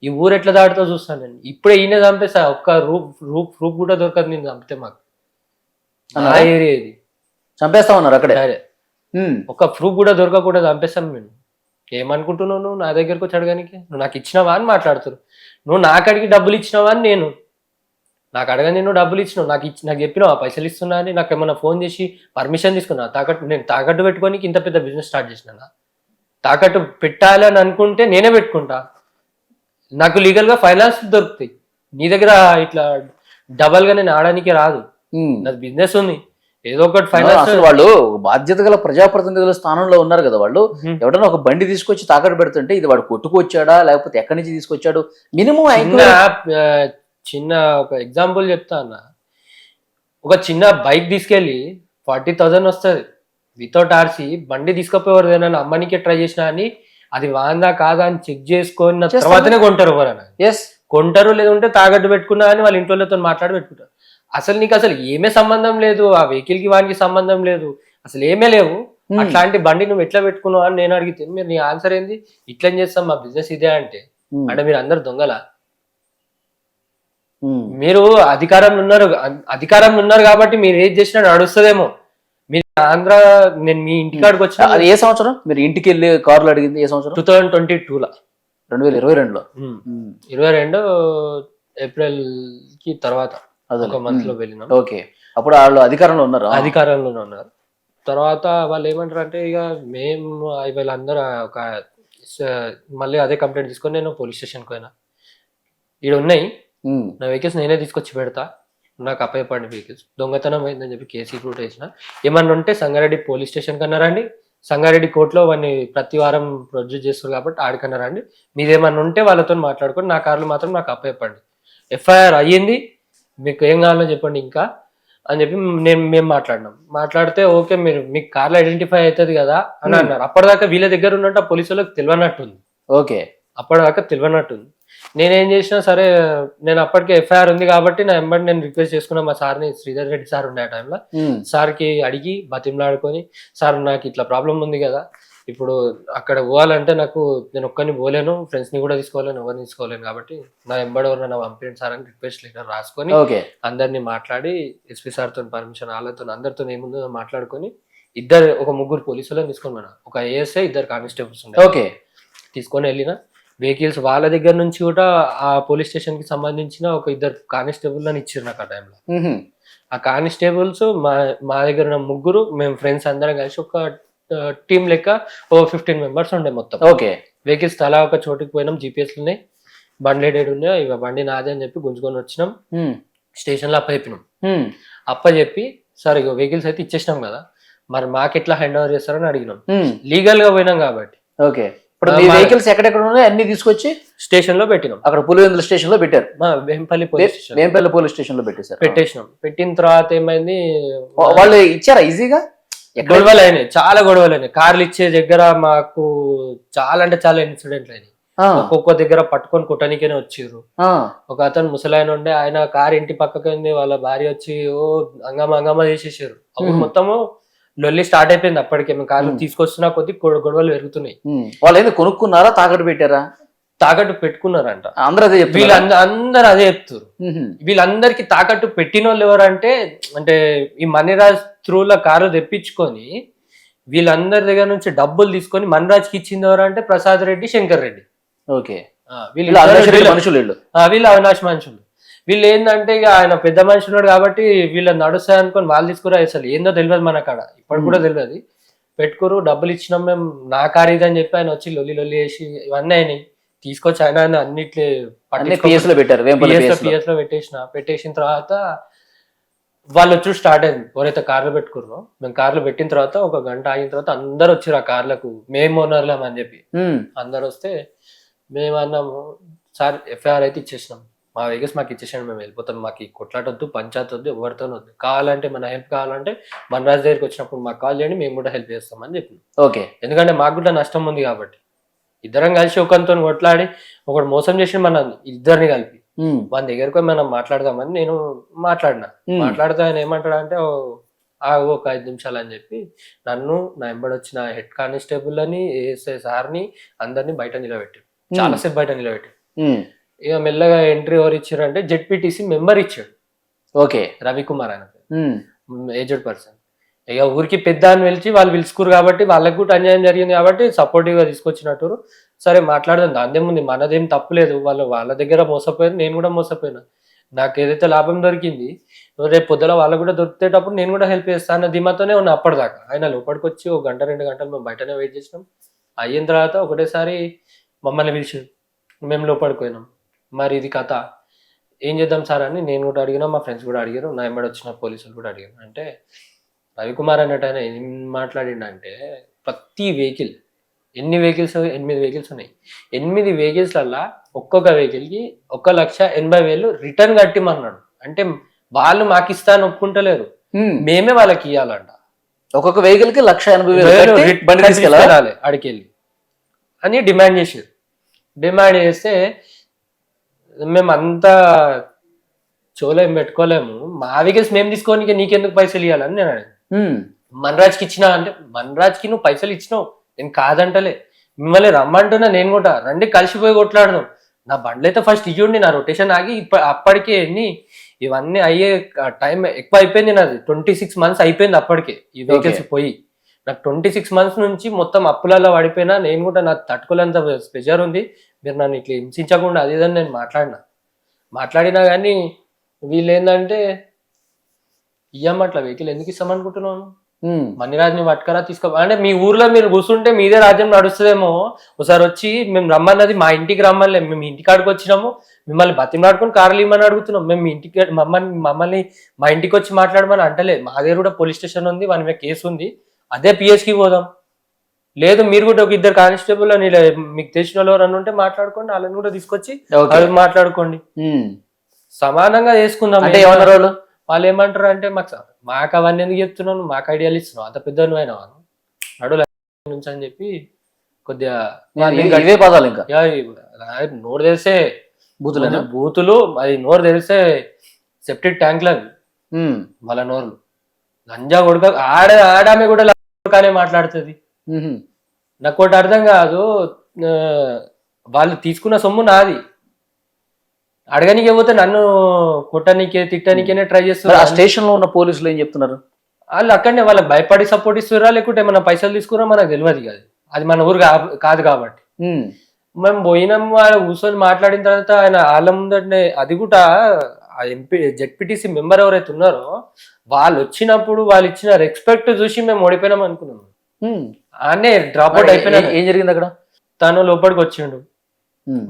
ఈ ఊరు ఎట్లా దాటితో చూస్తాను నేను, ఇప్పుడే ఈయన చంపేస్తా, ఒక్క రూప్ కూడా దొరకదు నేను చంపితే, మాకు ఏరియా ఇది చంపేస్తా ఉన్నారు అక్కడే, ఒక్క ప్రూఫ్ కూడా దొరకకూడదు చంపేస్తాను మేము. ఏమనుకుంటున్నావు నువ్వు నా దగ్గరకు వచ్చి అడగానికి? నువ్వు నాకు ఇచ్చినావా అని మాట్లాడుతున్నారు, నువ్వు నాకు అడిగి డబ్బులు ఇచ్చినావా అని, నేను నాకు అడగని నువ్వు డబ్బులు ఇచ్చినావు, నాకు చెప్పినావు ఆ పైసలు ఇస్తున్నా అని, నాకు ఏమన్నా ఫోన్ చేసి పర్మిషన్ తీసుకున్నా? నేను తాకట్టు పెట్టుకొని ఇంత పెద్ద బిజినెస్ స్టార్ట్ చేసినా, తాకట్టు పెట్టాలని అనుకుంటే నేనే పెట్టుకుంటా, నాకు లీగల్గా ఫైనాన్స్ దొరుకుతాయి, నీ దగ్గర ఇట్లా డబల్గా నేను ఆడడానికి రాదు, నాకు బిజినెస్ ఉంది, ఏదో ఒకటి అసలు ఫైనాన్స్ వాళ్ళు బాధ్యత గల ప్రజాప్రతినిధుల స్థానంలో ఉన్నారు కదా వాళ్ళు. ఎవడన్నా ఒక బండి తీసుకొచ్చి తాకట్టు పెడుతుంటే ఇది వాడు కొట్టుకొచ్చాడా లేకపోతే ఎక్కడి నుంచి తీసుకొచ్చాడు మినిమం చిన్న ఒక ఎగ్జాంపుల్ చెప్తా అన్న. ఒక చిన్న బైక్ తీసుకెళ్ళి 40,000 వస్తుంది వితౌట్ ఆర్సీ. బండి తీసుకపోయేవారు ఏదైనా అమ్మనికే ట్రై చేసినా అని అది వాందా కాదా అని చెక్ చేసుకున్న తర్వాతనే కొంటారు ఎవరైనా. కొంటారు, లేదంటే తాకట్టు పెట్టుకున్నా అని వాళ్ళ ఇంట్లోతో మాట్లాడి పెట్టుకుంటారు. అసలు నీకు అసలు ఏమే సంబంధం లేదు, ఆ వెహికల్ కి వానికి సంబంధం లేదు, అసలు ఏమే లేవు. అట్లాంటి బండి నువ్వు ఎట్లా పెట్టుకున్నావు అని నేను అడిగితే మీరు నీ ఆన్సర్ ఏంది, ఇట్లా చేస్తాం మా బిజినెస్ ఇదే అంటే మీరు అందరు దొంగలా? మీరు అధికారంలో ఉన్నారు కాబట్టి మీరు ఏది చేసినా నడుస్తుందేమో. మీరు ఆంధ్ర, నేను మీ ఇంటికాడికి వచ్చిన అది ఏ సంవత్సరం మీరు ఇంటికి వెళ్ళి కార్లు అడిగింది ఏ సంవత్సరం? 2022లో 2022లో 22 ఏప్రిల్ కి తర్వాత ఒక మంత్ లో వెళ్ళినాం. ఓకే, అప్పుడు వాళ్ళు అధికారంలో ఉన్నారు. తర్వాత వాళ్ళు ఏమంటారు అంటే ఇక మేము వీళ్ళందరూ ఒక మళ్ళీ అదే కంప్లైంట్ తీసుకొని నేను పోలీస్ స్టేషన్కి పోయినా. ఈడ ఉన్నాయి నా వెహికల్స్ నేనే తీసుకొచ్చి పెడతా, నాకు అప్పయ్యపడిన వెహికల్స్ దొంగతనం అయిందని చెప్పి కేసు రూట్ వేసిన. ఏమన్నా ఉంటే సంగారెడ్డి పోలీస్ స్టేషన్ కన్నా రండి, సంగారెడ్డి కోర్టులో వాడిని ప్రతి వారం ప్రొడ్యూస్ చేస్తారు కాబట్టి ఆడికన్నా రండి, మీదేమన్నా ఉంటే వాళ్ళతో మాట్లాడుకొని నా కార్లు మాత్రం నాకు అప్పయ్యపండి. ఎఫ్ఐఆర్ అయ్యింది, మీకు ఏం కావాలో చెప్పండి ఇంకా అని చెప్పి మేము మాట్లాడితే ఓకే మీరు మీకు కార్లో ఐడెంటిఫై అవుతుంది కదా అని అన్నారు. అప్పటిదాకా వీళ్ళ దగ్గర ఉన్నట్టు ఆ పోలీసు వాళ్ళకి తెలియనట్టుంది. ఓకే, అప్పటిదాకా తెలియనట్టుంది. నేనేం చేసినా సరే, నేను అప్పటికే ఎఫ్ఐఆర్ ఉంది కాబట్టి నా ఎంబడి నేను రిక్వెస్ట్ చేసుకున్నా మా సార్ని, శ్రీధర్ రెడ్డి సార్ ఉండే ఆ టైంలో. సార్కి అడిగి బతిమలాడుకొని, సార్ నాకు ఇట్లా ప్రాబ్లం ఉంది కదా, ఇప్పుడు అక్కడ పోవాలంటే నాకు నేను ఒక్కరిని పోలేను, ఫ్రెండ్స్ని కూడా తీసుకోలేను, ఎవరిని తీసుకోలేను, కాబట్టి నా ఎంబడి ఎవరైనా పంపించండి సార్ అని రిక్వెస్ట్ లెటర్ రాసుకొని అందరినీ మాట్లాడి ఎస్పీ సార్తో పర్మిషన్ వాళ్ళతో అందరితో ఏముందో మాట్లాడుకొని ఒక ముగ్గురు పోలీసులను తీసుకొని పోయినా. ఒక ఏఎస్ఐ, 2 కానిస్టేబుల్స్ ఉండే తీసుకొని వెళ్ళిన. వెహికల్స్ వాళ్ళ దగ్గర నుంచి కూడా ఆ పోలీస్ స్టేషన్ కి సంబంధించిన ఒక 2 కానిస్టేబుల్ అని ఇచ్చారు నాకు ఆ టైంలో. ఆ కానిస్టేబుల్స్ మా దగ్గర ఉన్న ముగ్గురు, మేము ఫ్రెండ్స్ అందరం కలిసి ఒక టీమ్ లెక్క 15 మెంబర్స్ ఉండే మొత్తం. ఓకే, వెహికల్స్ తలా ఒక చోటుకి పోయినాం, జీపీఎస్ ఉన్నాయి, బండి డేట్ ఉన్నాయి, ఇక బండి నాదే అని చెప్పి గుంజుకొని వచ్చినాం. స్టేషన్ లో అప్పచెప్పినాం. అప్పచెప్పి సార్ ఇక వెహికల్స్ అయితే ఇచ్చేసినాం కదా, మరి మాకెట్లా హ్యాండ్ ఓవర్ చేస్తారని అడిగినాం. లీగల్ గా పోయినాం కాబట్టి. ఓకే, ఇప్పుడు వెహికల్స్ ఎక్కడెక్కడ ఉన్నాయో అన్ని తీసుకొచ్చి స్టేషన్ లో పెట్టినాం. అక్కడ పులివెందుల స్టేషన్ లో పెట్టారు, వేంపల్లి పోలీస్ స్టేషన్ లో పెట్టేసినాం. పెట్టిన తర్వాత ఏమైంది, వాళ్ళు ఇచ్చారా ఈజీగా? గొడవలు అయినాయి, చాలా గొడవలు అయినాయి. కార్లు ఇచ్చే దగ్గర మాకు చాలా అంటే చాలా ఇన్సిడెంట్లు అయినాయి. ఒక్కొక్క దగ్గర పట్టుకొని కుట్టనికేనే వచ్చిర్రు. ఒక అతను ముసలాయన ఉండే, ఆయన కార్ ఇంటి పక్కకి ఉంది, వాళ్ళ భార్య వచ్చి అంగమా చేసేసారు. అప్పుడు మొత్తము లొల్లి స్టార్ట్ అయిపోయింది. అప్పటికే మేము కార్లు తీసుకొస్తున్నా కొద్ది గొడవలు పెరుగుతున్నాయి. వాళ్ళు ఏదో కొనుక్కున్నారా, తాకట్టు పెట్టారా? తాకట్టు పెట్టుకున్నారంట. అందరూ అందరు అదే చెప్తారు. వీళ్ళందరికి తాకట్టు పెట్టిన వాళ్ళు ఎవరంటే, అంటే ఈ మణిరాజ్ త్రూలో కారు తెప్పించుకొని వీళ్ళందరి దగ్గర నుంచి డబ్బులు తీసుకొని మణిరాజ్కి ఇచ్చింది ఎవరంటే ప్రసాద్ రెడ్డి, శంకర్ రెడ్డి. ఓకే, వీళ్ళు అవినాష్ మనుషులు. వీళ్ళు ఏంటంటే ఇక ఆయన పెద్ద మనిషి ఉన్నాడు కాబట్టి వీళ్ళని నడుస్తాయి అనుకొని వాళ్ళు తీసుకురా. అసలు ఏందో తెలియదు మన కాడ, ఇప్పుడు కూడా తెలియదు. పెట్టుకురు, డబ్బులు ఇచ్చినాం మేము, నా కారు ఇది అని చెప్పి ఆయన వచ్చి లొల్లి చేసి ఇవన్నీ అయినాయి. తీసుకొచ్చి ఆయన అన్నిట్లో పిఎస్ లో పెట్టేసిన తర్వాత వాళ్ళు వచ్చి స్టార్ట్ అయింది. ఎవరైతే కార్లు పెట్టుకున్నారో, మేము కార్లు పెట్టిన తర్వాత ఒక గంట ఆగిన తర్వాత అందరు వచ్చారు ఆ కార్లకు, మేము ఓనర్లం అని చెప్పి. అందరు వస్తే మేము అన్నాము, సార్ ఎఫ్ఐఆర్ అయితే ఇచ్చేసినాం, మా వెహికల్స్ మాకు ఇచ్చేసాను, మేము వెళ్ళిపోతాం, మాకు ఈ కొట్లాటొద్దు, పంచాయత్ వద్దు, ఎవరితో వద్దు, కావాలంటే మన హెల్ప్ కావాలంటే మన్రాజ్ దగ్గరికి వచ్చినప్పుడు మాకు కాల్ చేయండి, మేము కూడా హెల్ప్ చేస్తామని చెప్పి. ఓకే, ఎందుకంటే మాకు కూడా నష్టం ఉంది కాబట్టి. ఇద్దరం కలిసి ఒకరితో కొట్లాడి ఒకటి మోసం చేసి మన ఇద్దరిని కలిపి మన దగ్గరకు మనం మాట్లాడదామని నేను మాట్లాడితే ఆయన ఏమంటాడు అంటే ఒక 5 నిమిషాలు అని చెప్పి నన్ను, నా ఎంబడొచ్చిన హెడ్ కానిస్టేబుల్ అని, ఏఎస్ఐ సార్ని అందరినీ బయట నిలబెట్టి, చాలాసేపు బయట నిలబెట్టి, ఇక మెల్లగా ఎంట్రీ ఎవరు ఇచ్చారంటే జెడ్పీటీసీ మెంబర్ ఇచ్చాడు. ఓకే, రవికుమార్ ఆయన ఏజ్డ్ పర్సన్. ఇక ఊరికి పెద్ద అని పిలిచి వాళ్ళు పిలుచుకురు కాబట్టి వాళ్ళకి కూడా అన్యాయం జరిగింది కాబట్టి సపోర్టివ్ గా తీసుకొచ్చినట్టు. సరే మాట్లాడదాం, దానిదేముంది, మనదేం తప్పులేదు, వాళ్ళ దగ్గర మోసపోయారు, నేను కూడా మోసపోయినా, నాకు ఏదైతే లాభం దొరికింది రేపు పొద్దున వాళ్ళకు కూడా దొరికేటప్పుడు నేను కూడా హెల్ప్ చేస్తాను అన్న ధీమాతోనే ఉన్నా అప్పటిదాకా. ఆయన లోపలికి వచ్చి 1 గంట 2 గంటలు మేము బయటనే వెయిట్ చేసినాం. అయిన తర్వాత ఒకటేసారి మమ్మల్ని పిలిచారు, మేము లోపలికి పోయినాం. మరి ఇది కథ ఏం చేద్దాం సార్ అని నేను కూడా అడిగినా, మా ఫ్రెండ్స్ కూడా అడిగారు, నా ఎంబడి వచ్చిన పోలీసులు కూడా అడిగారు. అంటే రవికుమార్ అన్నట్టు ఆయన ఏం మాట్లాడిండంటే ప్రతి వెహికల్ ఎన్ని వెహికల్స్ 8 వెహికల్స్ ఉన్నాయి. 8 వెహికల్స్లల్లా ఒక్కొక్క వెహికల్కి 1,80,000 రిటర్న్ కట్టిమన్నాడు. అంటే వాళ్ళు మాకు ఇస్తాను ఒప్పుకుంటలేరు, మేమే వాళ్ళకి ఇవ్వాలంట. ఒక్కొక్క వెహికల్ కి 1,80,000 బండి తీసుకెళ్ళాలి అడికెళ్ళి అని డిమాండ్ చేసారు. డిమాండ్ చేస్తే మేము అంతా చోలేం పెట్టుకోలేము, మా వెహికల్స్ మేము తీసుకోనికి నీకెందుకు పైసలు ఇవ్వాలని నేను అడిగాను. మన్రాజ్కి ఇచ్చినా అంటే, మన్రాజ్కి నువ్వు పైసలు ఇచ్చినావు, నేను కాదంటలే, మిమ్మల్ని రమ్మంటున్నా, నేను కూడా రండి కలిసిపోయి కొట్లాడదాం. నా బండ్లు అయితే ఫస్ట్ ఇవ్వండి, నా రొటేషన్ ఆగి అప్పటికే ఇవన్నీ అయ్యే టైం ఎక్కువ అయిపోయింది నాది. 26 months అయిపోయింది అప్పటికే ఈ వెహికల్స్ పోయి. నాకు 26 months నుంచి మొత్తం అప్పులలో పడిపోయినా, నేను కూడా నాకు తట్టుకోలేంత ప్రెజర్ ఉంది, మీరు నన్ను ఇట్లా హింసించకుండా అది ఇదని నేను మాట్లాడినా కానీ వీళ్ళు ఏంటంటే ఇయ్యమట్ల వెహికల్ ఎందుకు ఇస్తామనుకుంటున్నాను, మణిరాజ్ని పట్టుకరా తీసుకో అంటే మీ ఊర్లో మీరు కూర్చుంటే మీదే రాజ్యం నడుస్తుందేమో. ఒకసారి వచ్చి మేము రమ్మన్నది మా ఇంటికి రమ్మలే, మేము ఇంటికాడికి వచ్చినాము, మిమ్మల్ని బతిమలాడుకొని కార్లు ఇమ్మని అడుగుతున్నాం, మేము మీ ఇంటికి మమ్మల్ని మా ఇంటికి వచ్చి మాట్లాడమని అంటలే. మా దగ్గర కూడా పోలీస్ స్టేషన్ ఉంది, వాని మీద కేసు ఉంది, అదే పిఎస్కి పోదాం. లేదు మీరు కూడా ఒక 2 కానిస్టేబుల్ అని మీకు తెలిసిన వాళ్ళు ఎవరన్నా ఉంటే మాట్లాడుకోండి, వాళ్ళని కూడా తీసుకొచ్చి మాట్లాడుకోండి, సమానంగా చేసుకుందాం. అంటే ఏమన్నారు వాళ్ళు ఏమంటారు అంటే, మాకు అవన్నీ ఎందుకు చెప్తున్నాను, మాకు ఐడియాలు ఇస్తున్నావు, అంత పెద్ద అయినా నడు నుంచి అని చెప్పి కొద్దిగా పదాలు ఇంకా నోరు తెలిసే బూతులు, అది నోరు తెలిసే సెప్టిక్ ట్యాంక్లు అవి వాళ్ళ నోర్లు. లంజా కొడుక ఆడామె కూడా కానీ మాట్లాడుతుంది. నాకు ఒకటి అర్థం కాదు, వాళ్ళు తీసుకున్న సొమ్ము నాది, అడగనికే పోతే నన్ను కొట్టనికే తిట్టనికేనే ట్రై చేస్తున్నారు. ఆ స్టేషన్ లో ఉన్న పోలీసులు ఏం చెప్తున్నారు, వాళ్ళు అక్కడనే వాళ్ళకి భయపడి సపోర్ట్ ఇస్తురా, లేకుంటే మన పైసలు తీసుకురా మనకు తెలియదు కాదు, అది మన ఊరు కాదు కాబట్టి. మేము పోయినాము, వాళ్ళు కూర్చొని మాట్లాడిన తర్వాత ఆయన వాళ్ళ ముందంటే, అది కూడా ఆ జెడ్పీటీసీ మెంబర్ ఎవరైతే ఉన్నారో వాళ్ళు వచ్చినప్పుడు వాళ్ళు ఇచ్చిన రెస్పెక్ట్ చూసి మేము ఓడిపోయినాం అనుకున్నాము. ఆనే డ్రాప్ అవుట్ అయిపోయినా. ఏం జరిగింది అక్కడ, తను లోపలికి వచ్చిండు,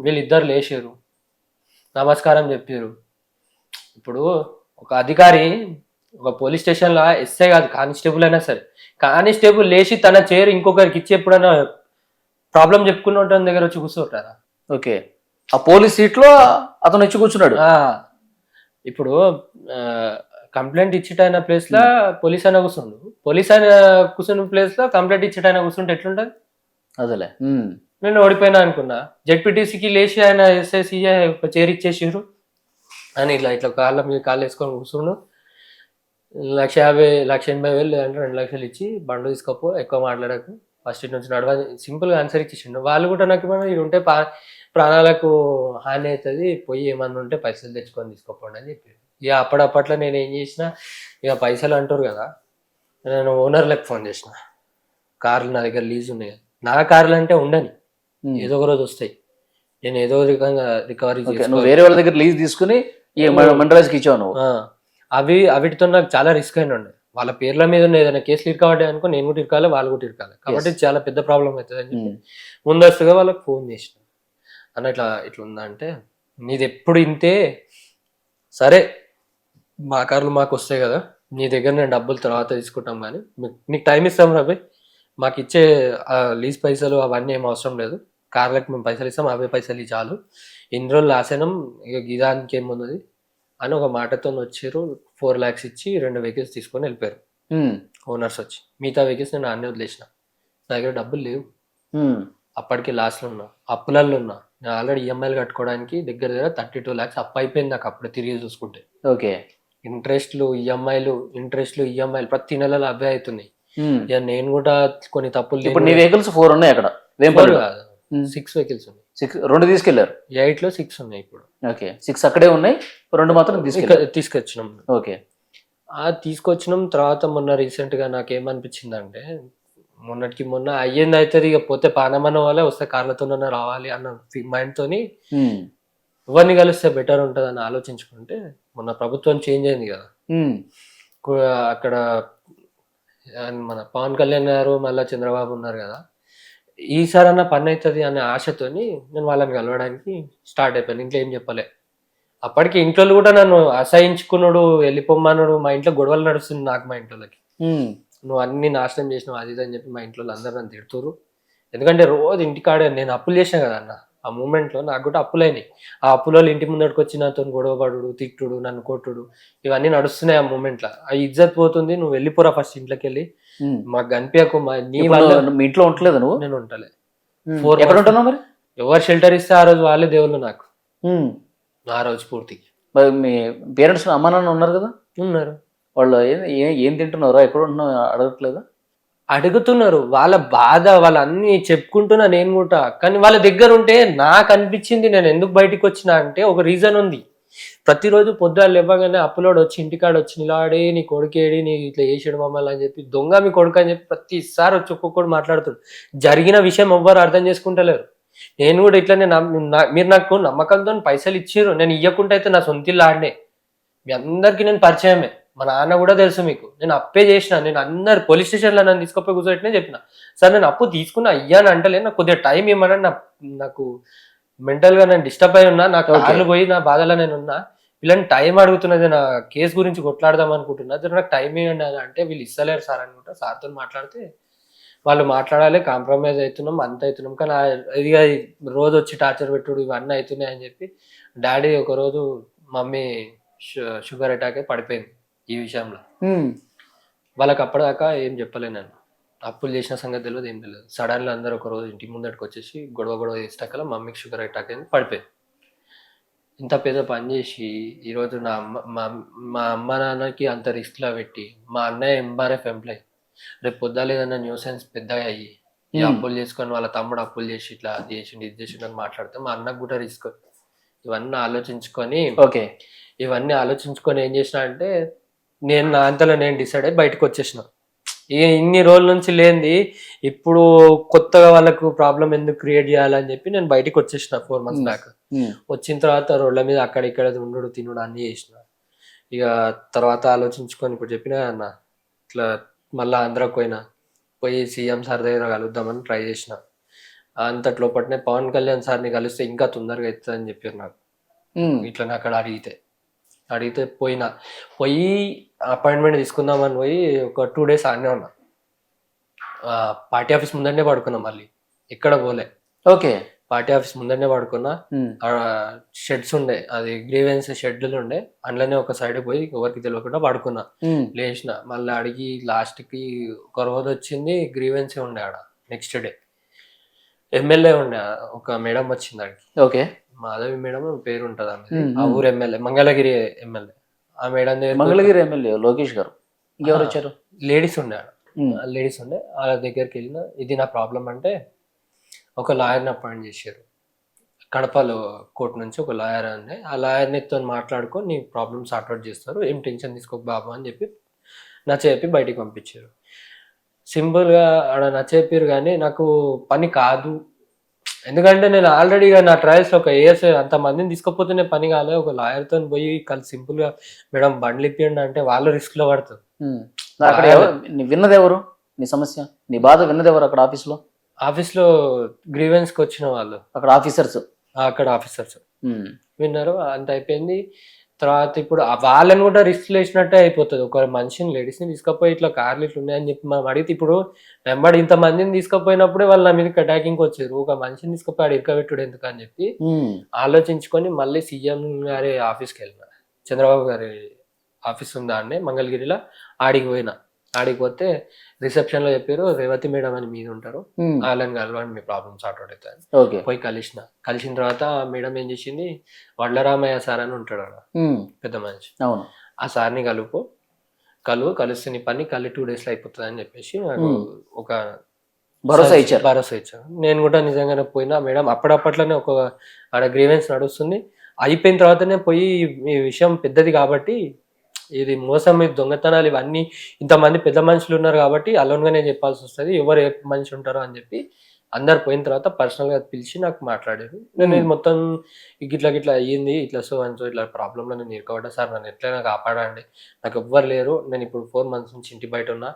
వీళ్ళిద్దరు లేచారు, నమస్కారం చెప్పారు. ఇప్పుడు ఒక అధికారి ఒక పోలీస్ స్టేషన్లో ఎస్ఐ కాదు కానిస్టేబుల్ అయినా సరే, కానిస్టేబుల్ లేచి తన చైర్ ఇంకొకరికి ఇచ్చి ఎప్పుడైనా ప్రాబ్లం చెప్పుకున్న దగ్గర వచ్చి కూర్చోటారా? ఓకే, ఆ పోలీస్ సీట్ లో అతను వచ్చి కూర్చున్నాడు. ఇప్పుడు కంప్లైంట్ ఇచ్చేటైన ప్లేస్ లో పోలీస్ అయినా కూర్చుండు, పోలీస్ అయినా కూర్చున్న ప్లేస్ లో కంప్లైంట్ ఇచ్చేటైనా కూర్చుంటే ఎట్లుంటది? అదేలే, నేను ఓడిపోయినా అనుకున్నా. జెడ్పీటీసీకి లేచి ఆయన ఎస్ఐ ఒక చైర్ ఇచ్చేసారు అని ఇట్లా కాళ్ళ మీద కాళ్ళు వేసుకొని కూర్చుండు. 1,50,000 1,80,000 లేదంటే 2 లక్షలు ఇచ్చి బండ్లు తీసుకోపో, ఎక్కువ మాట్లాడకు, ఫస్ట్ ఇటు నుంచి నడవ, సింపుల్ గా ఆన్సర్ ఇచ్చేసిండు. వాళ్ళు కూడా నాకు ఏమన్నా ఇది ఉంటే ప్రాణాలకు హాని అవుతుంది, పోయి ఏమన్నా ఉంటే పైసలు తెచ్చుకొని తీసుకోపోండి అని చెప్పారు. ఇక అప్పట్లో నేను ఏం చేసిన, ఇక పైసలు అంటారు కదా, నేను ఓనర్లకు ఫోన్ చేసిన, కార్లు నా దగ్గర లీజ్ ఉన్నాయి, నా కార్లు అంటే ఉండని, ఏదో ఒక రోజు వస్తాయి, నేను ఏదో రకంగా రికవరీ చేస్తాను. వేరే వాళ్ళ దగ్గర లీజ్ తీసుకుని మండలాజ్కి ఇచ్చావు నువ్వు. అవిటితో నాకు చాలా రిస్క్ అయిన ఉండే, వాళ్ళ పేర్ల మీద ఉన్న ఏదైనా కేసులు ఇరకాబడ్డాయి అనుకో, నేను కూడా ఇరకాలి, వాళ్ళు కూడా ఇరకాలి, కాబట్టి చాలా పెద్ద ప్రాబ్లం అవుతుంది అని చెప్పి ముందస్తుగా వాళ్ళకి ఫోన్ చేసిన. అన్న ఇట్లా ఉందా అంటే, నీది ఎప్పుడు ఇంతే, సరే మా కార్లు మాకు వస్తాయి కదా, నీ దగ్గర నేను డబ్బులు తర్వాత తీసుకుంటాం, కానీ నీకు టైం ఇస్తాం రవి, మాకు ఇచ్చే లీజ్ పైసలు అవన్నీ ఏం అవసరం లేదు, కార్లకు మేము పైసలు ఇస్తాం, అవే పైసలు చాలు, ఇన్ని రోజులు లాసేనం, ఇక గిదానికి ఏమున్నది అని ఒక మాటతో వచ్చారు. 4 lakhs ఇచ్చి 2 వెహికల్స్ తీసుకొని వెళ్ళిపోయారు ఓనర్స్ వచ్చి. మిగతా వెహికల్స్ నేను అన్నీ వదిలేసిన, నా దగ్గర డబ్బులు లేవు, అప్పటికి లాస్ట్లో ఉన్నా, అప్పులలో ఉన్నా. నేను ఆల్రెడీ ఈఎంఐలు కట్టుకోవడానికి దగ్గర 32 lakhs అప్పు అయిపోయింది నాకు అప్పుడు తిరిగి చూసుకుంటే. ఓకే, ఇంట్రెస్ట్లు ఈఎంఐలు ప్రతి నెలలో అవే అవుతున్నాయి. ఇక నేను కూడా కొన్ని తప్పులు. ఇప్పుడు నీ వెహికల్స్ 4 ఉన్నాయి అక్కడ? 6 వెహికల్స్ ఉన్నాయి. 2 తీసుకెళ్లారు, 8లో 6 ఉన్నాయి ఇప్పుడు. ఓకే, 6 అక్కడే ఉన్నాయి, 2 మాత్రం తీసుకొచ్చినాం. ఓకే, తీసుకొచ్చినాం. తర్వాత మొన్న రీసెంట్ గా నాకేమనిపించింది అంటే, మొన్నటికి మొన్న అయ్యింది అవుతుంది, ఇక పోతే పానమన్న వాళ్ళే వస్తే కార్లతోనన్నా రావాలి అన్న మైండ్ తోని ఎవరిని కలిస్తే బెటర్ ఉంటుంది అని ఆలోచించుకుంటే, మొన్న ప్రభుత్వం చేంజ్ అయింది కదా, అక్కడ మన పవన్ కళ్యాణ్ గారు మళ్ళీ చంద్రబాబు ఉన్నారు కదా, ఈసారన్నా పని అవుతుంది అనే ఆశతోని నేను వాళ్ళని కలవడానికి స్టార్ట్ అయిపోయాను. ఇంట్లో ఏం చెప్పలే. అప్పటికి ఇంట్లో కూడా నన్ను అసహించుకున్నాడు, వెళ్ళిపోమ్మన్నాడు, మా ఇంట్లో గొడవలు నడుస్తుంది నాకు, మా ఇంట్లోకి. నువ్వు అన్ని నాశనం చేసినావు అది ఇది అని చెప్పి మా ఇంట్లో అందరూ నన్ను తిడుతురు. ఎందుకంటే రోజు ఇంటికాడే నేను అప్పులు చేసిన కదా అన్న. ఆ మూమెంట్లో నాకు కూడా అప్పులైనాయి. ఆ అప్పులో ఇంటి ముందటికి వచ్చి నాతో గొడవపడు, తిట్టుడు, నన్ను కొట్టుడు ఇవన్నీ నడుస్తున్నాయి. ఆ మూమెంట్లో ఆ ఇజ్జత్ పోతుంది. నువ్వు వెళ్ళిపోరా ఫస్ట్ ఇంట్లోకి వెళ్ళి, మాకు కనిపించకు, నీ వల్ల. మీ ఇంట్లో ఉండలేదు నువ్వు? నేను ఉంటలే. ఎక్కడ ఉంటున్నావు మరి? ఎవరు షెల్టర్ ఇస్తే ఆ రోజు వాళ్ళే దేవుళ్ళు నాకు. ఆ రోజు పూర్తి. మరి మీ పేరెంట్స్ అమ్మ నాన్న ఉన్నారు కదా? ఉన్నారు. వాళ్ళు ఏం తింటున్నారో ఎక్కడ ఉంటున్నావు అడగట్లేదా? అడుగుతున్నారు. వాళ్ళ బాధ వాళ్ళు అన్ని చెప్పుకుంటున్నా నేను కూడా. కానీ వాళ్ళ దగ్గర ఉంటే నాకు అనిపించింది, నేను ఎందుకు బయటికి వచ్చినా అంటే ఒక రీజన్ ఉంది. ప్రతిరోజు పొద్దున్న ఇవ్వగానే అప్పులోడు వచ్చి ఇంటికాడ వచ్చి నిలాడే నీ కొడుకేడి, నీ ఇట్లా చేసాడు మమ్మల్ని అని చెప్పి, దొంగ మీ కొడుకు అని చెప్పి ప్రతిసారి వచ్చి ఒక్కొక్కడు మాట్లాడుతాడు. జరిగిన విషయం ఎవ్వరు అర్థం చేసుకుంటలేరు. నేను కూడా ఇట్లనే మీరు నాకు నమ్మకంతో పైసలు ఇచ్చారు, నేను ఇవ్వకుండా అయితే నా సొంతిల్లు ఆడనే. మీ అందరికీ నేను పరిచయమే, మా నాన్న కూడా తెలుసు మీకు. నేను అప్పే చేసిన. నేను అందరు పోలీస్ స్టేషన్లో నన్ను తీసుకుపోయి కూర్చోబెట్టినే చెప్పిన, సార్ నేను అప్పు తీసుకున్నా అయ్యాను అంటలే, నాకు కొద్దిగా టైం ఇవ్వమని. నాకు మెంటల్గా నేను డిస్టర్బ్ అయి ఉన్నా, నాకు కార్లు పోయి నా బాధలో నేను ఉన్నా. వీళ్ళని టైం అడుగుతున్నది, నా కేసు గురించి కొట్లాడదాం అనుకుంటున్నా, నాకు టైం ఇవ్వండి అంటే వీళ్ళు ఇస్తలేరు సార్ అనుకుంటా. సార్తో మాట్లాడితే వాళ్ళు మాట్లాడాలి, కాంప్రమైజ్ అవుతున్నాం, అంత అవుతున్నాం. కానీ ఇదిగా రోజు వచ్చి టార్చర్ పెట్టుడు ఇవన్నీ అవుతున్నాయి అని చెప్పి డాడీ ఒకరోజు మమ్మీ షుగర్ అటాక్ అయి పడిపోయింది ఈ విషయంలో. వాళ్ళకి అప్పటిదాకా ఏం చెప్పలే నేను. అప్పులు చేసిన సంగతి తెలియదు, ఏం తెలియదు. సడన్గా అందరూ ఒక రోజు ఇంటి ముందటికి వచ్చేసి గొడవ చేసేటక్కడ మమ్మీకి షుగర్ అటాక్ అయింది, పడిపోయింది. ఇంత పెద్ద పని చేసి ఈరోజు నా మా అమ్మ నాన్నకి అంత రిస్క్లో పెట్టి, మా అన్నయ్య ఎంఆర్ఎఫ్ ఎంప్లాయ్, రేపు పొద్దున ఏదన్నా న్యూసెన్స్ పెద్దగా అయ్యి ఈ అప్పులు చేసుకొని వాళ్ళ తమ్ముడు అప్పులు చేసి ఇట్లా అది చేసిండు ఇది చేసిండు అని మాట్లాడితే మా అన్నకు కూడా రిస్క్. ఇవన్నీ ఆలోచించుకొని ఏం చేసిన అంటే నేను నా అంతలో నేను డిసైడ్ అయ్యి బయటకు వచ్చేసిన. ఇన్ని రోజుల నుంచి లేనిది ఇప్పుడు కొత్తగా వాళ్ళకు ప్రాబ్లం ఎందుకు క్రియేట్ చేయాలని చెప్పి నేను బయటకు వచ్చేసిన 4 months బ్యాక్. వచ్చిన తర్వాత రోడ్ల మీద అక్కడ ఇక్కడ ఉండు తినుడు అన్నీ చేసిన. ఇక తర్వాత ఆలోచించుకొని ఇప్పుడు చెప్పినా అన్న ఇట్లా మళ్ళీ ఆంధ్రాకి పోయి సీఎం సార్ దగ్గర కలుద్దామని ట్రై చేసిన. అంతట్లో పట్టినే పవన్ కళ్యాణ్ సార్ని కలిస్తే ఇంకా తొందరగా అవుతుందని చెప్పారు నాకు. ఇట్లా అక్కడ అడిగితే పోయి అపాయింట్మెంట్ తీసుకుందామని పోయి ఒక 2 days ఆడనే ఉన్నా. పార్టీ ఆఫీస్ ముందరనే పడుకున్నా, మళ్ళీ ఎక్కడ పోలే. ఓకే, పార్టీ ఆఫీస్ ముందరనే పడుకున్నా. షెడ్స్ ఉండే, అది గ్రీవెన్స్ షెడ్లు ఉండే, అందులోనే ఒక సైడ్ పోయి ఎవరికి తెలియకుండా పడుకున్నా. లేచిన మళ్ళీ అడిగి లాస్ట్కి ఒక రోజు వచ్చింది, గ్రీవెన్సే ఉండే ఆడ. నెక్స్ట్ డే ఎమ్మెల్యే ఉండే, ఒక మేడం వచ్చింది అడిగి. ఓకే, మాధవి మేడం పేరు ఉంటుంది ఆమె, ఆ ఊరు ఎమ్మెల్యే, మంగళగిరి ఎమ్మెల్యే. ఆ మేడం మంగళగిరి ఎమ్మెల్యే లోకేష్ గారు. ఇంకెవరు వచ్చారు? లేడీస్ ఉండే వాళ్ళ దగ్గరికి వెళ్ళిన, ఇది నా ప్రాబ్లం అంటే ఒక లాయర్ని అపాయింట్ చేశారు కడపలో కోర్టు నుంచి. ఒక లాయర్ అండి, ఆ లాయర్నితో మాట్లాడుకొని నీ ప్రాబ్లమ్ సార్ట్అవుట్ చేస్తారు, ఏం టెన్షన్ తీసుకోక బాబు అని చెప్పి నచ్చజెప్పి బయటికి పంపించారు. సింపుల్గా ఆడ నచ్చజెప్పారు, కానీ నాకు పని కాదు. ఎందుకంటే నేను ఆల్రెడీగా నా ట్రయల్స్ ఒక ఏఎస్ అంతమందిని తీసుకపోతేనే పని కాలే. ఒక లాయర్తో పోయి కలిసి సింపుల్గా మేడం బండ్లు ఇప్పియండి అంటే వాళ్ళు రిస్క్లో పడతారు. విన్నది ఎవరు నీ సమస్య, నీ బాధ విన్నది ఎవరు అక్కడ ఆఫీస్లో గ్రీవెన్స్కి వచ్చిన వాళ్ళు, అక్కడ ఆఫీసర్స్ విన్నారు. అంత అయిపోయింది. తర్వాత ఇప్పుడు వాళ్ళని కూడా రిస్క్ వేసినట్టే అయిపోతుంది. ఒక మనిషిని లేడీస్ని తీసుకపోయి ఇట్లా కార్లు ఇట్లా ఉన్నాయని చెప్పి మనం అడిగితే, ఇప్పుడు వెంబడి ఇంతమందిని తీసుకపోయినప్పుడే వాళ్ళు నా మీదకి అటాకింగ్ వచ్చారు. ఒక మనిషిని తీసుకపోయి ఆడ ఇరకబెట్టుడు ఎందుకు అని చెప్పి ఆలోచించుకొని మళ్ళీ సీఎం గారి ఆఫీస్కి వెళ్ళిన. చంద్రబాబు గారి ఆఫీస్ ఉంది ఆడనే మంగళగిరిలో. ఆడికి పోతే రిసెప్షన్లో చెప్పారు, రేవతి మేడం అని మీద ఉంటారు, వాళ్ళని కలవండి మీ ప్రాబ్లమ్ సార్ట్అవుట్ అవుతాయి. పోయి కలిసిన తర్వాత మేడం ఏం చేసింది, వడ్లరామయ్య సార్ అని ఉంటాడు ఆడ, పెద్ద మనిషి, ఆ సార్ని కలిస్తే నీ పని 2 days అయిపోతుంది అని చెప్పేసి నాకు ఒక భరోసా ఇచ్చారు. నేను కూడా నిజంగానే పోయినా. మేడం అప్పట్లోనే ఒక ఆడ గ్రీవెన్స్ నడుస్తుంది, అయిపోయిన తర్వాతనే పోయి ఈ విషయం పెద్దది కాబట్టి, ఇది మోసం, ఇది దొంగతనాలు, ఇవన్నీ ఇంతమంది పెద్ద మనుషులు ఉన్నారు కాబట్టి అలోన్గానే చెప్పాల్సి వస్తుంది, ఎవరు ఏ మనిషి ఉంటారో అని చెప్పి అందరు పోయిన తర్వాత పర్సనల్గా పిలిచి నాకు మాట్లాడారు. నేను ఇది మొత్తం ఇట్లా అయ్యింది, ఇట్లా సో ఇట్లా ప్రాబ్లంలో నేను ఇరుకోవడం సార్, నన్ను ఎట్లయినా కాపాడండి, నాకు ఎవ్వరు లేరు, నేను ఇప్పుడు 4 months నుంచి ఇంటి బయట ఉన్నా,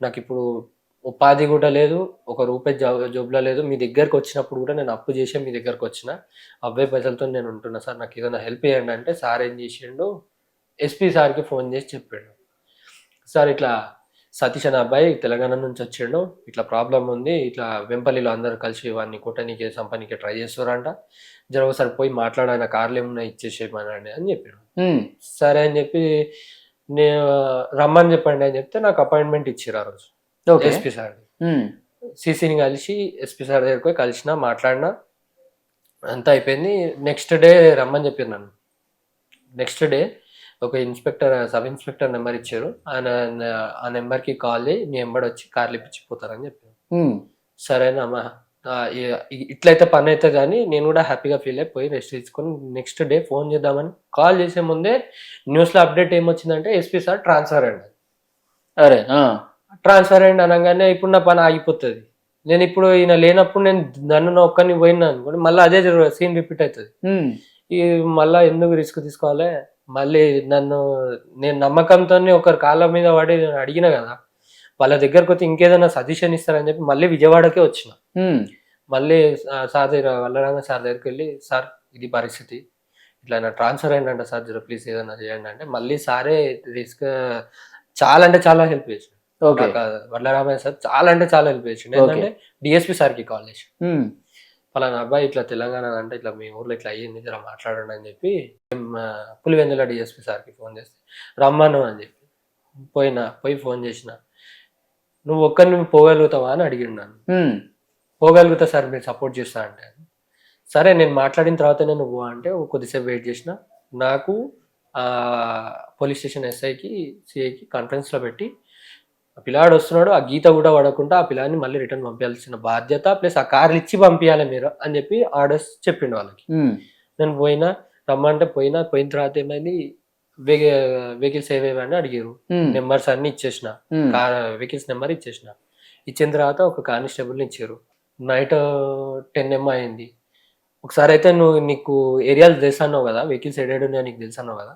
నాకు ఇప్పుడు ఉపాధి కూడా లేదు, ₹1 జోబులో లేదు, మీ దగ్గరకు వచ్చినప్పుడు కూడా నేను అప్పు చేసే మీ దగ్గరకు వచ్చిన, అవే పైసలతో నేను ఉంటున్నా సార్, నాకు ఏదైనా హెల్ప్ చేయండి అంటే సార్ ఏం చేసిండు, ఎస్పీ సార్కి ఫోన్ చేసి చెప్పాడు, సార్ ఇట్లా సతీష్ అనే అబ్బాయి తెలంగాణ నుంచి వచ్చిండు, ఇట్లా ప్రాబ్లం ఉంది, ఇట్లా వెంపల్లిలో అందరు కలిసి వాడిని కొట్టనీకి చంపనీకి ట్రై చేస్తారంట, జర ఒకసారి పోయి మాట్లాడాన కార్లు ఏమన్నా ఇచ్చేసేయమనండి అని చెప్పాడు. సరే అని చెప్పి నేను రమ్మని చెప్పండి అని చెప్తే నాకు అపాయింట్మెంట్ ఇచ్చారు ఆ రోజు ఎస్పీ సార్. సిసిని కలిసి ఎస్పీ సార్ దగ్గరికి పోయి కలిసిన, మాట్లాడినా, అంతా అయిపోయింది. నెక్స్ట్ డే రమ్మని చెప్పారు నన్ను. నెక్స్ట్ డే ఒక ఇన్స్పెక్టర్, సబ్ ఇన్స్పెక్టర్ నెంబర్ ఇచ్చారు, ఆ నెంబర్కి కాల్ చేయి మీ ఎంబడి వచ్చి కార్లు ఇప్పించిపోతారని చెప్పారు. సరేనమ్మా, ఇట్లయితే పని అయితే కానీ నేను కూడా హ్యాపీగా ఫీల్ అయిపోయి రెస్ట్ తీసుకొని నెక్స్ట్ డే ఫోన్ చేద్దామని కాల్ చేసే ముందే న్యూస్లో అప్డేట్ ఏమొచ్చిందంటే ఎస్పీ సార్ ట్రాన్స్ఫర్ అయ్యండి. అరే ట్రాన్స్ఫర్ అయ్యండి అనగానే ఇప్పుడు నా పని ఆగిపోతుంది. నేను ఇప్పుడు ఈయన లేనప్పుడు నేను నన్ను ఒక్కరిని పోయినా అనుకోండి, మళ్ళీ అదే సీన్ రిపీట్ అవుతుంది. ఈ మళ్ళీ ఎందుకు రిస్క్ తీసుకోవాలి, మళ్ళీ నేను నమ్మకంతో ఒకరి కాళ్ళ మీద పడి అడిగిన కదా, వాళ్ళ దగ్గరకు వచ్చి ఇంకేదైనా సజెషన్ ఇస్తారని చెప్పి మళ్ళీ విజయవాడకే వచ్చిన. మళ్ళీ సార్ దగ్గర వల్లరంగ సార్ దగ్గరికి వెళ్ళి, సార్ ఇది పరిస్థితి, ఇట్లా నా ట్రాన్స్ఫర్ అయిందంట సార్, జర ప్లీజ్ ఏదైనా చేయండి అంటే మళ్ళీ సారే రిస్క్ చాలా అంటే చాలా హెల్ప్ చేసిండు. వల్లరామయ్య సార్ చాలా అంటే చాలా హెల్ప్ చేసిండు. ఏంటంటే డిఎస్పీ సార్కి కాల్ చేసి, పలానా అబ్బాయి ఇట్లా తెలంగాణ అంటే ఇట్లా మీ ఊర్లో ఇట్లా అయ్యింది, జర మాట్లాడండి అని చెప్పి పులివెందుల డిఎస్పీ సార్కి ఫోన్ చేస్తే రమ్మను అని చెప్పి పోయి ఫోన్ చేసిన. నువ్వు ఒక్కరిని పోగలుగుతావా అని అడిగిడు నన్ను. పోగలుగుతా సార్, మీరు సపోర్ట్ చేస్తా అంటే. సరే నేను మాట్లాడిన తర్వాతనే నువ్వు అంటే కొద్దిసేపు వెయిట్ చేసిన. నాకు పోలీస్ స్టేషన్ ఎస్ఐకి సిఐకి కాన్ఫరెన్స్లో పెట్టి, ఆ పిల్లాడు వస్తున్నాడు, ఆ గీత కూడా పడకుండా ఆ పిల్లాడిని మళ్ళీ రిటర్న్ పంపించాల్సిన బాధ్యత ప్లస్ ఆ కార్లు ఇచ్చి పంపించాలి మీరు అని చెప్పి ఆర్డర్స్ చెప్పిండు వాళ్ళకి. నేను రమ్మంటే పోయిన తర్వాత ఏమైంది, వెహికల్స్ ఏవేవని అడిగారు, నెంబర్స్ అన్ని ఇచ్చేసిన, వెహికల్స్ నెంబర్ ఇచ్చేసిన. ఇచ్చిన తర్వాత ఒక కానిస్టేబుల్ని ఇచ్చారు. నైట్ 10 AM అయింది. ఒకసారి అయితే నీకు ఏరియాలు తెలుసు అన్నావు కదా, వెహికల్స్ ఉన్నాయో నీకు తెలుసు అన్నావు కదా,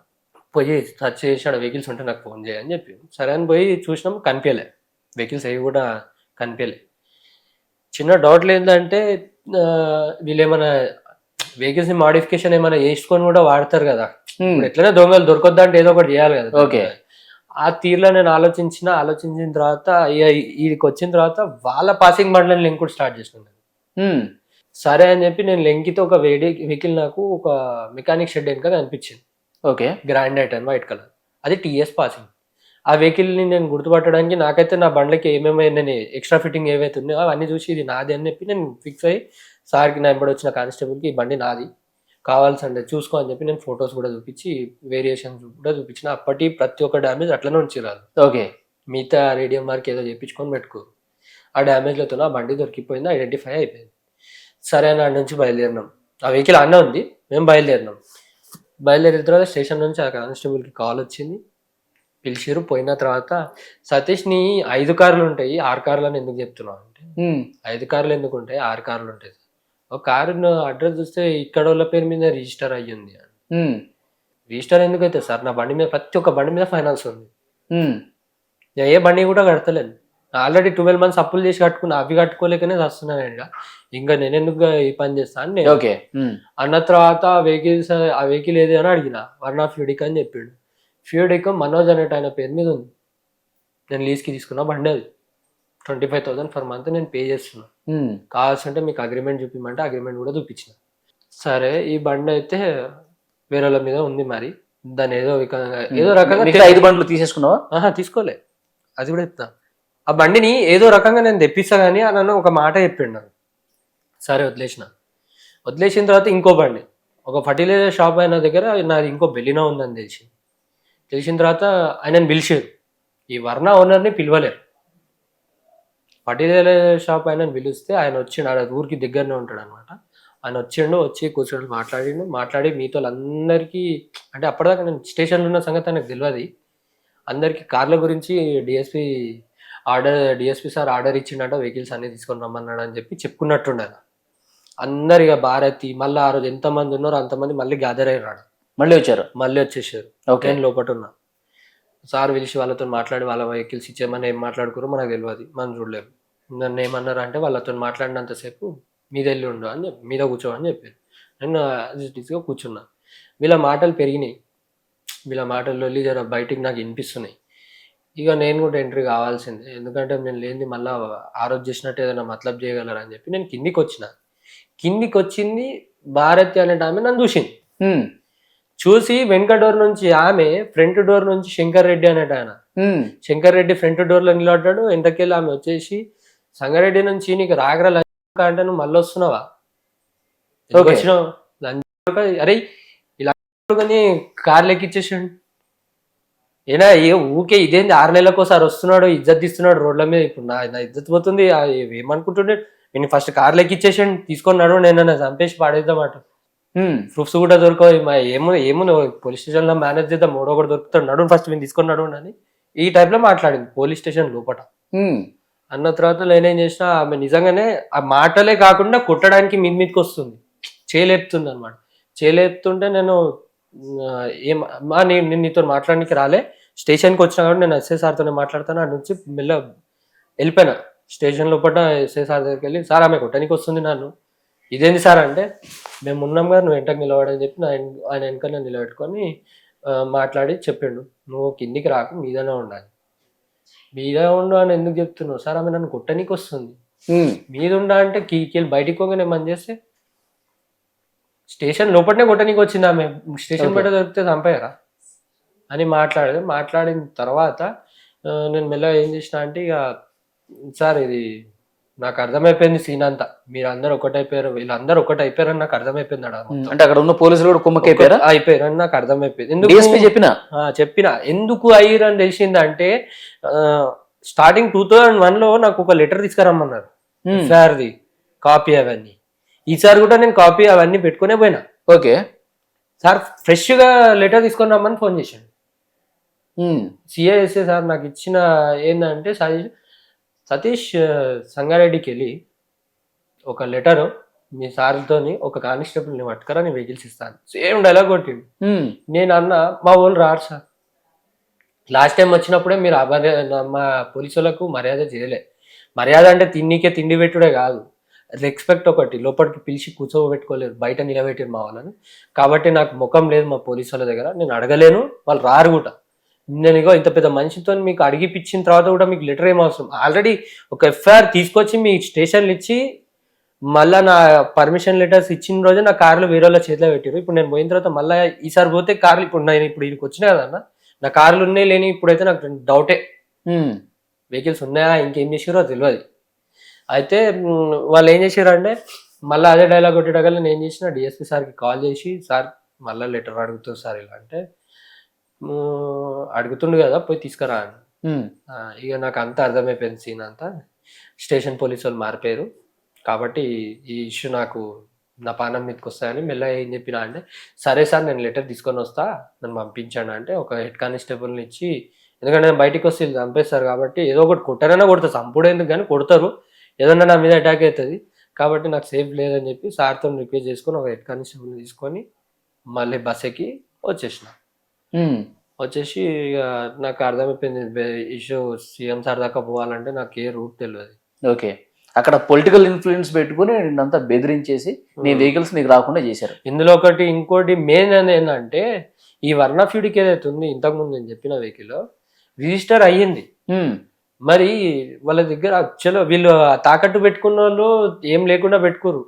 పోయి సర్చ్ చేసాడు, వెహికల్స్ ఉంటే నాకు ఫోన్ చేయని చెప్పి. సరే అని పోయి చూసినాం, కనిపించలే వెహికల్స్ ఏవి కూడా కనిపించలే. చిన్న డౌట్లు ఏంటంటే వీళ్ళు ఏమైనా వెహికల్స్ ని మాడిఫికేషన్ ఏమైనా వేసుకొని కూడా వాడతారు కదా, ఎట్లనే దొంగలు దొరకొద్దా అంటే ఏదో ఒకటి చేయాలి కదా. ఓకే, ఆ తీరులో నేను ఆలోచించిన తర్వాత వీడికి వచ్చిన తర్వాత వాళ్ళ పాసింగ్ బండ్లను లింక్ కూడా స్టార్ట్ చేసినాను. సరే అని చెప్పి నేను లెంకితో ఒక వెహికల్ నాకు ఒక మెకానిక్ షెడ్ వెనుక కనిపించింది. ఓకే, గ్రాండ్ ఐటన్ వైట్ కలర్, అది టీఎస్ పాసింగ్. ఆ వెహికల్ని నేను గుర్తుపట్టడానికి నాకైతే నా బండ్లకి ఏమేమి నేను ఎక్స్ట్రా ఫిట్టింగ్ ఏవైతే ఉన్నాయో అవన్నీ చూసి ఇది నాది అని చెప్పి నేను ఫిక్స్ అయ్యి సార్కి నా వెంబడి వచ్చిన కానిస్టేబుల్కి ఈ బండి నాది కావాల్సిందే చూసుకో అని చెప్పి నేను ఫొటోస్ కూడా చూపించి వేరియేషన్స్ కూడా చూపించిన. అప్పటి ప్రతి ఒక్క డ్యామేజ్ అట్లనే ఉంచిరాదు. ఓకే, మిగతా రేడియం మార్క్ ఏదో చేయించుకొని పెట్టుకో. ఆ డ్యామేజ్లతో ఆ బండి దొరికిపోయింది, ఐడెంటిఫై అయిపోయింది. సరే అని ఆడ నుంచి బయలుదేరినాం. ఆ వెహికల్ అన్న ఉంది, మేము బయలుదేరినాం. బయలుదేరిన తర్వాత స్టేషన్ నుంచి ఆ కానిస్టేబుల్కి కాల్ వచ్చింది, పిలిచిరు. పోయిన తర్వాత సతీష్ని 5 కార్లు ఉంటాయి 6 కార్లు అని ఎందుకు చెప్తున్నావు అంటే, 5 కార్లు ఎందుకు ఉంటాయి 6 కార్లు ఉంటాయి, ఒక కారు అడ్రస్ చూస్తే ఇక్కడ వాళ్ళ పేరు మీద రిజిస్టర్ అయ్యింది. రిజిస్టర్ ఎందుకు అయితే సార్, నా బండి మీద ప్రతి ఒక్క బండి మీద ఫైనాన్స్ ఉంది, నేను ఏ బండి కూడా కడతలేను. ఆల్రెడీ 12 months అప్పులు చేసి కట్టుకున్నా, అవి కట్టుకోలేకనే వస్తున్నాను. ఇంకా నేను ఎందుకు ఈ పని చేస్తాను నేను. ఓకే అన్న తర్వాత ఆ వెహికల్ ఏది అని అడిగిన, వర్నా ఫ్యూడిక్ అని చెప్పాడు. ఫ్యూడిక్ మనోజ్ అనేట ఆయన పేరు మీద ఉంది, నేను లీజ్కి తీసుకున్నా బండి. అది 25,000 per month నేను పే చేస్తున్నా, కావాల్సింటే మీకు అగ్రిమెంట్ చూపిమంటే అగ్రిమెంట్ కూడా చూపించిన. సరే ఈ బండి అయితే వేరే వాళ్ళ మీద ఉంది, మరి దాన్ని ఏదో రకంగా 5 బండ్లు తీసేసుకున్నావా? తీసుకోలే, అది కూడా చెప్తా. ఆ బండిని ఏదో రకంగా నేను తెప్పిస్తా కానీ అని ఒక మాట చెప్పిండు నాకు. సరే వదిలేసిన తర్వాత ఇంకో బండి ఒక ఫర్టిలైజర్ షాప్ అయిన దగ్గర నాది ఇంకో బెలినో ఉందని తెలిసిన తర్వాత ఆయనను పిలిచారు. ఈ వర్ణ ఓనర్ని పిలవలేరు, ఫర్టిలైజర్ షాప్ ఆయనను పిలిస్తే ఆయన వచ్చిండు. ఆడ ఊరికి దగ్గరనే ఉంటాడు అనమాట. ఆయన వచ్చి కూర్చొని మాట్లాడి మీతో అందరికీ, అంటే అప్పటిదాకా నేను స్టేషన్లో ఉన్న సంగతి నాకు తెలియదు, అందరికీ కార్ల గురించి డిఎస్పీ సార్ ఆర్డర్ ఇచ్చిండట, వెహికల్స్ అన్ని తీసుకొని రమ్మన్నాడు అని చెప్పి చెప్పుకున్నట్టుండే. అందరిగా భారతి మళ్ళీ ఆ రోజు ఎంతమంది ఉన్నారో అంతమంది మళ్ళీ గ్యాదర్ అయ్యారు, మళ్ళీ వచ్చేసారు. నేను లోపల ఉన్నా. సార్ పిలిచి వాళ్ళతో మాట్లాడి వాళ్ళ వెహికల్స్ ఇచ్చేమని ఏం మాట్లాడుకోరు మనకు తెలియదు, మనం చూడలేము. నన్ను ఏమన్నారు అంటే వాళ్ళతో మాట్లాడినంతసేపు మీద వెళ్ళి ఉండు అని చెప్పి మీద కూర్చో అని చెప్పారు. నేను గా కూర్చున్నా. వీళ్ళ మాటలు పెరిగినాయి, వీళ్ళ మాటల్లో జర బయటికి నాకు వినిపిస్తున్నాయి. ఇక నేను కూడా ఎంట్రీ కావాల్సిందే, ఎందుకంటే నేను లేనిది మళ్ళీ ఆ రోజు చేసినట్టు ఏదైనా మతలబ్ చేయగలరా అని చెప్పి నేను కిందికి వచ్చింది భారతి అనే ఆమె నన్ను చూసింది. చూసి వెనక డోర్ నుంచి ఆమె, ఫ్రంట్ డోర్ నుంచి శంకర్ రెడ్డి అనేట ఆయన, శంకర్ రెడ్డి ఫ్రంట్ డోర్ లో నిలబడ్డాడు. ఎంతకెళ్ళి ఆమె వచ్చేసి సంగారెడ్డి నుంచి నీకు రాగరా లంచ్ అంటే నువ్వు మళ్ళీ వస్తున్నావా, వచ్చినావు లంచ్, అరే ఇలా కార్లు ఎక్కిచ్చేసాడు. ఏనా ఊకే ఇదేంది 6 నెలలకోసారి వస్తున్నాడు, ఇజ్జత్ తీస్తున్నాడు రోడ్ల మీద. ఇప్పుడు నా ఇజ్జత్ పోతుంది. ఏమనుకుంటుండే, నేను ఫస్ట్ కార్లు ఎక్కిచ్చేసాడు, తీసుకున్నాడు, నేను చంపేసి పాడేద్దామాట. ప్రూఫ్స్ కూడా దొరకవు. ఏముంది పోలీస్ స్టేషన్ లో మేనేజ్ చేద్దాం, మూడో కూడా దొరుకుతాడు, నడు ఫస్ట్ నేను తీసుకున్నాడు అని ఈ టైప్ లో మాట్లాడింది పోలీస్ స్టేషన్ లోపల. అన్న తర్వాత నేనేం చేసిన, ఆమె నిజంగానే ఆ మాటలే కాకుండా కొట్టడానికి మీదకి వస్తుంది, చేయలేపుతుంది అనమాట. చేయలేపుతుంటే నేను ఏమా నేను నీతో మాట్లాడడానికి రాలే, స్టేషన్కి వచ్చినా కాబట్టి నేను ఎస్ఐ సార్తోనే మాట్లాడతాను. అటు నుంచి మెల్ల వెళ్ళిపోయినా స్టేషన్ లోపల. ఎస్ఐ సార్ దగ్గరికి వెళ్ళి, సార్ ఆమె కొట్టడానికి వస్తుంది నన్ను, ఇదేంది సార్ అంటే, మేము ఉన్నాం కదా నువ్వు వెంటకి నిలబడని చెప్పి ఆయన వెనక నేను నిలబెట్టుకొని మాట్లాడి చెప్పిండు, నువ్వు కిందికి రాకు మీదనే ఉండాలి. మీద ఉండు అని ఎందుకు చెప్తున్నావు సార్, ఆమె నన్ను కొట్టడానికి వస్తుంది, మీద ఉండా అంటే కీకెళ్ళి బయటికి పోగానే ఏమని చేస్తే, స్టేషన్ లోపలనే కొట్టడానికి వచ్చింది ఆమె, స్టేషన్ బయట దొరికితే చంపాయరా అని మాట్లాడిన తర్వాత నేను మెల్లగా ఏం చేసిన అంటే, ఇక సార్ ఇది నాకు అర్థమైపోయింది సీన్ అంతా, మీరు అందరు ఒకటైపోయారు, వీళ్ళందరూ ఒకటైపోయారని నాకు అర్థమైపోయింది. అంటే అక్కడ ఉన్న పోలీసులు కూడా కుమ్మకైపోయారా? అయిపోయారని నాకు అర్థమైపోయింది. ఎందుకు చెప్పిన ఎందుకు అయ్యారని తెలిసింది అంటే, స్టార్టింగ్ 2001 లో నాకు ఒక లెటర్ తీసుకురమ్మన్నారు, సార్ది కాపీ అవన్నీ. ఈసారి కూడా నేను కాపీ అవన్నీ పెట్టుకునే పోయినా. ఓకే సార్ ఫ్రెష్ గా లెటర్ తీసుకొని రమ్మని ఫోన్ చేశాను. సిఐఎస్ఏ సార్ నాకు ఇచ్చిన ఏంటంటే, సతీష్ సంగారెడ్డికి వెళ్ళి ఒక లెటరు మీ సార్తోని ఒక కానిస్టేబుల్ని పట్టుకరా, నేను వెహికల్స్ ఇస్తాను, సేమ్ డైలాగ్ కొట్టిండు. నేను అన్న మా వాళ్ళు రారు సార్, లాస్ట్ టైం వచ్చినప్పుడే మీరు మా పోలీసు వాళ్ళకు మర్యాద చేయలే. మర్యాద అంటే తిండికే తిండి పెట్టుడే కాదు, రెస్పెక్ట్ ఒకటి, లోపలికి పిలిచి కూర్చోబెట్టుకోలేదు, బయట నిలబెట్టారు మా వాళ్ళని. కాబట్టి నాకు ముఖం లేదు మా పోలీసు వాళ్ళ దగ్గర, నేను అడగలేను, వాళ్ళు రారు కూడా. నేను ఇగో ఇంత పెద్ద మనిషితో మీకు అడిగిపించిన తర్వాత కూడా మీకు లెటర్ ఏం అవసరం, ఆల్రెడీ ఒక ఎఫ్ఐఆర్ తీసుకొచ్చి మీ స్టేషన్లు ఇచ్చి మళ్ళీ నా పర్మిషన్ లెటర్స్ ఇచ్చిన రోజు నా కార్లు వేరే వాళ్ళ చేతిలో పెట్టారు. ఇప్పుడు నేను పోయిన తర్వాత మళ్ళీ ఈసారి పోతే కార్లు ఇప్పుడు నేను ఇప్పుడు ఇక్కడికి వచ్చినాయి కదన్న, నా కార్లు ఉన్నాయి లేని ఇప్పుడైతే నాకు డౌటే, వెహికల్స్ ఉన్నాయా ఇంకేం చేసారో తెలియదు. అయితే వాళ్ళు ఏం చేశారు అంటే, మళ్ళీ అదే డైలాగ్ కొట్టేటగల నేను ఏం చేసిన, డిఎస్పీ సార్కి కాల్ చేసి, సార్ మళ్ళీ లెటర్ అడుగుతుంది సార్ ఇలా అంటే, అడుగుతుండు కదా పోయి తీసుకురా అని. ఇక నాకు అంతా అర్థమైపోయింది సీన్ అంతా. స్టేషన్ పోలీసు వాళ్ళు మారిపోయారు కాబట్టి ఈ ఇష్యూ నాకు నా పానం మీదకి వస్తాయని మెల్లగా ఏం చెప్పినా అంటే, సరే సార్ నేను లెటర్ తీసుకొని వస్తా, నన్ను పంపించాను అంటే ఒక హెడ్ కానిస్టేబుల్ని ఇచ్చి, ఎందుకంటే నేను బయటికి వస్తే చంపేస్తారు కాబట్టి ఏదో ఒకటి కొట్టారైనా కొడతారు, చంపుడేందుకు కానీ కొడతారు, ఏదన్నా నా మీద అటాక్ అవుతుంది కాబట్టి నాకు సేఫ్ లేదని చెప్పి సార్తో రిక్వెస్ట్ చేసుకొని ఒక హెడ్ కానిస్టేబుల్ని తీసుకొని మళ్ళీ బస్ ఎక్కి వచ్చేసిన. వచ్చేసి ఇక నాకు అర్థమైపోయింది ఇష్యూ సీఎం సార్ దాకా పోవాలంటే నాకు ఏ రూట్ తెలియదు. ఓకే, అక్కడ పొలిటికల్ ఇన్ఫ్లుయెన్స్ పెట్టుకుని అంతా బెదిరించేసి నీ వెహికల్స్ నీకు రాకుండా చేశారు. ఇందులో ఇంకోటి మెయిన్ ఏంటంటే, ఈ వర్ణఫ్యూడికి ఏదైతే ఉంది ఇంతకుముందు నేను చెప్పిన వెహికల్ రిజిస్టర్ అయ్యింది, మరి వాళ్ళ దగ్గర చలో వీళ్ళు తాకట్టు పెట్టుకున్న వాళ్ళు ఏం లేకుండా పెట్టుకోరు,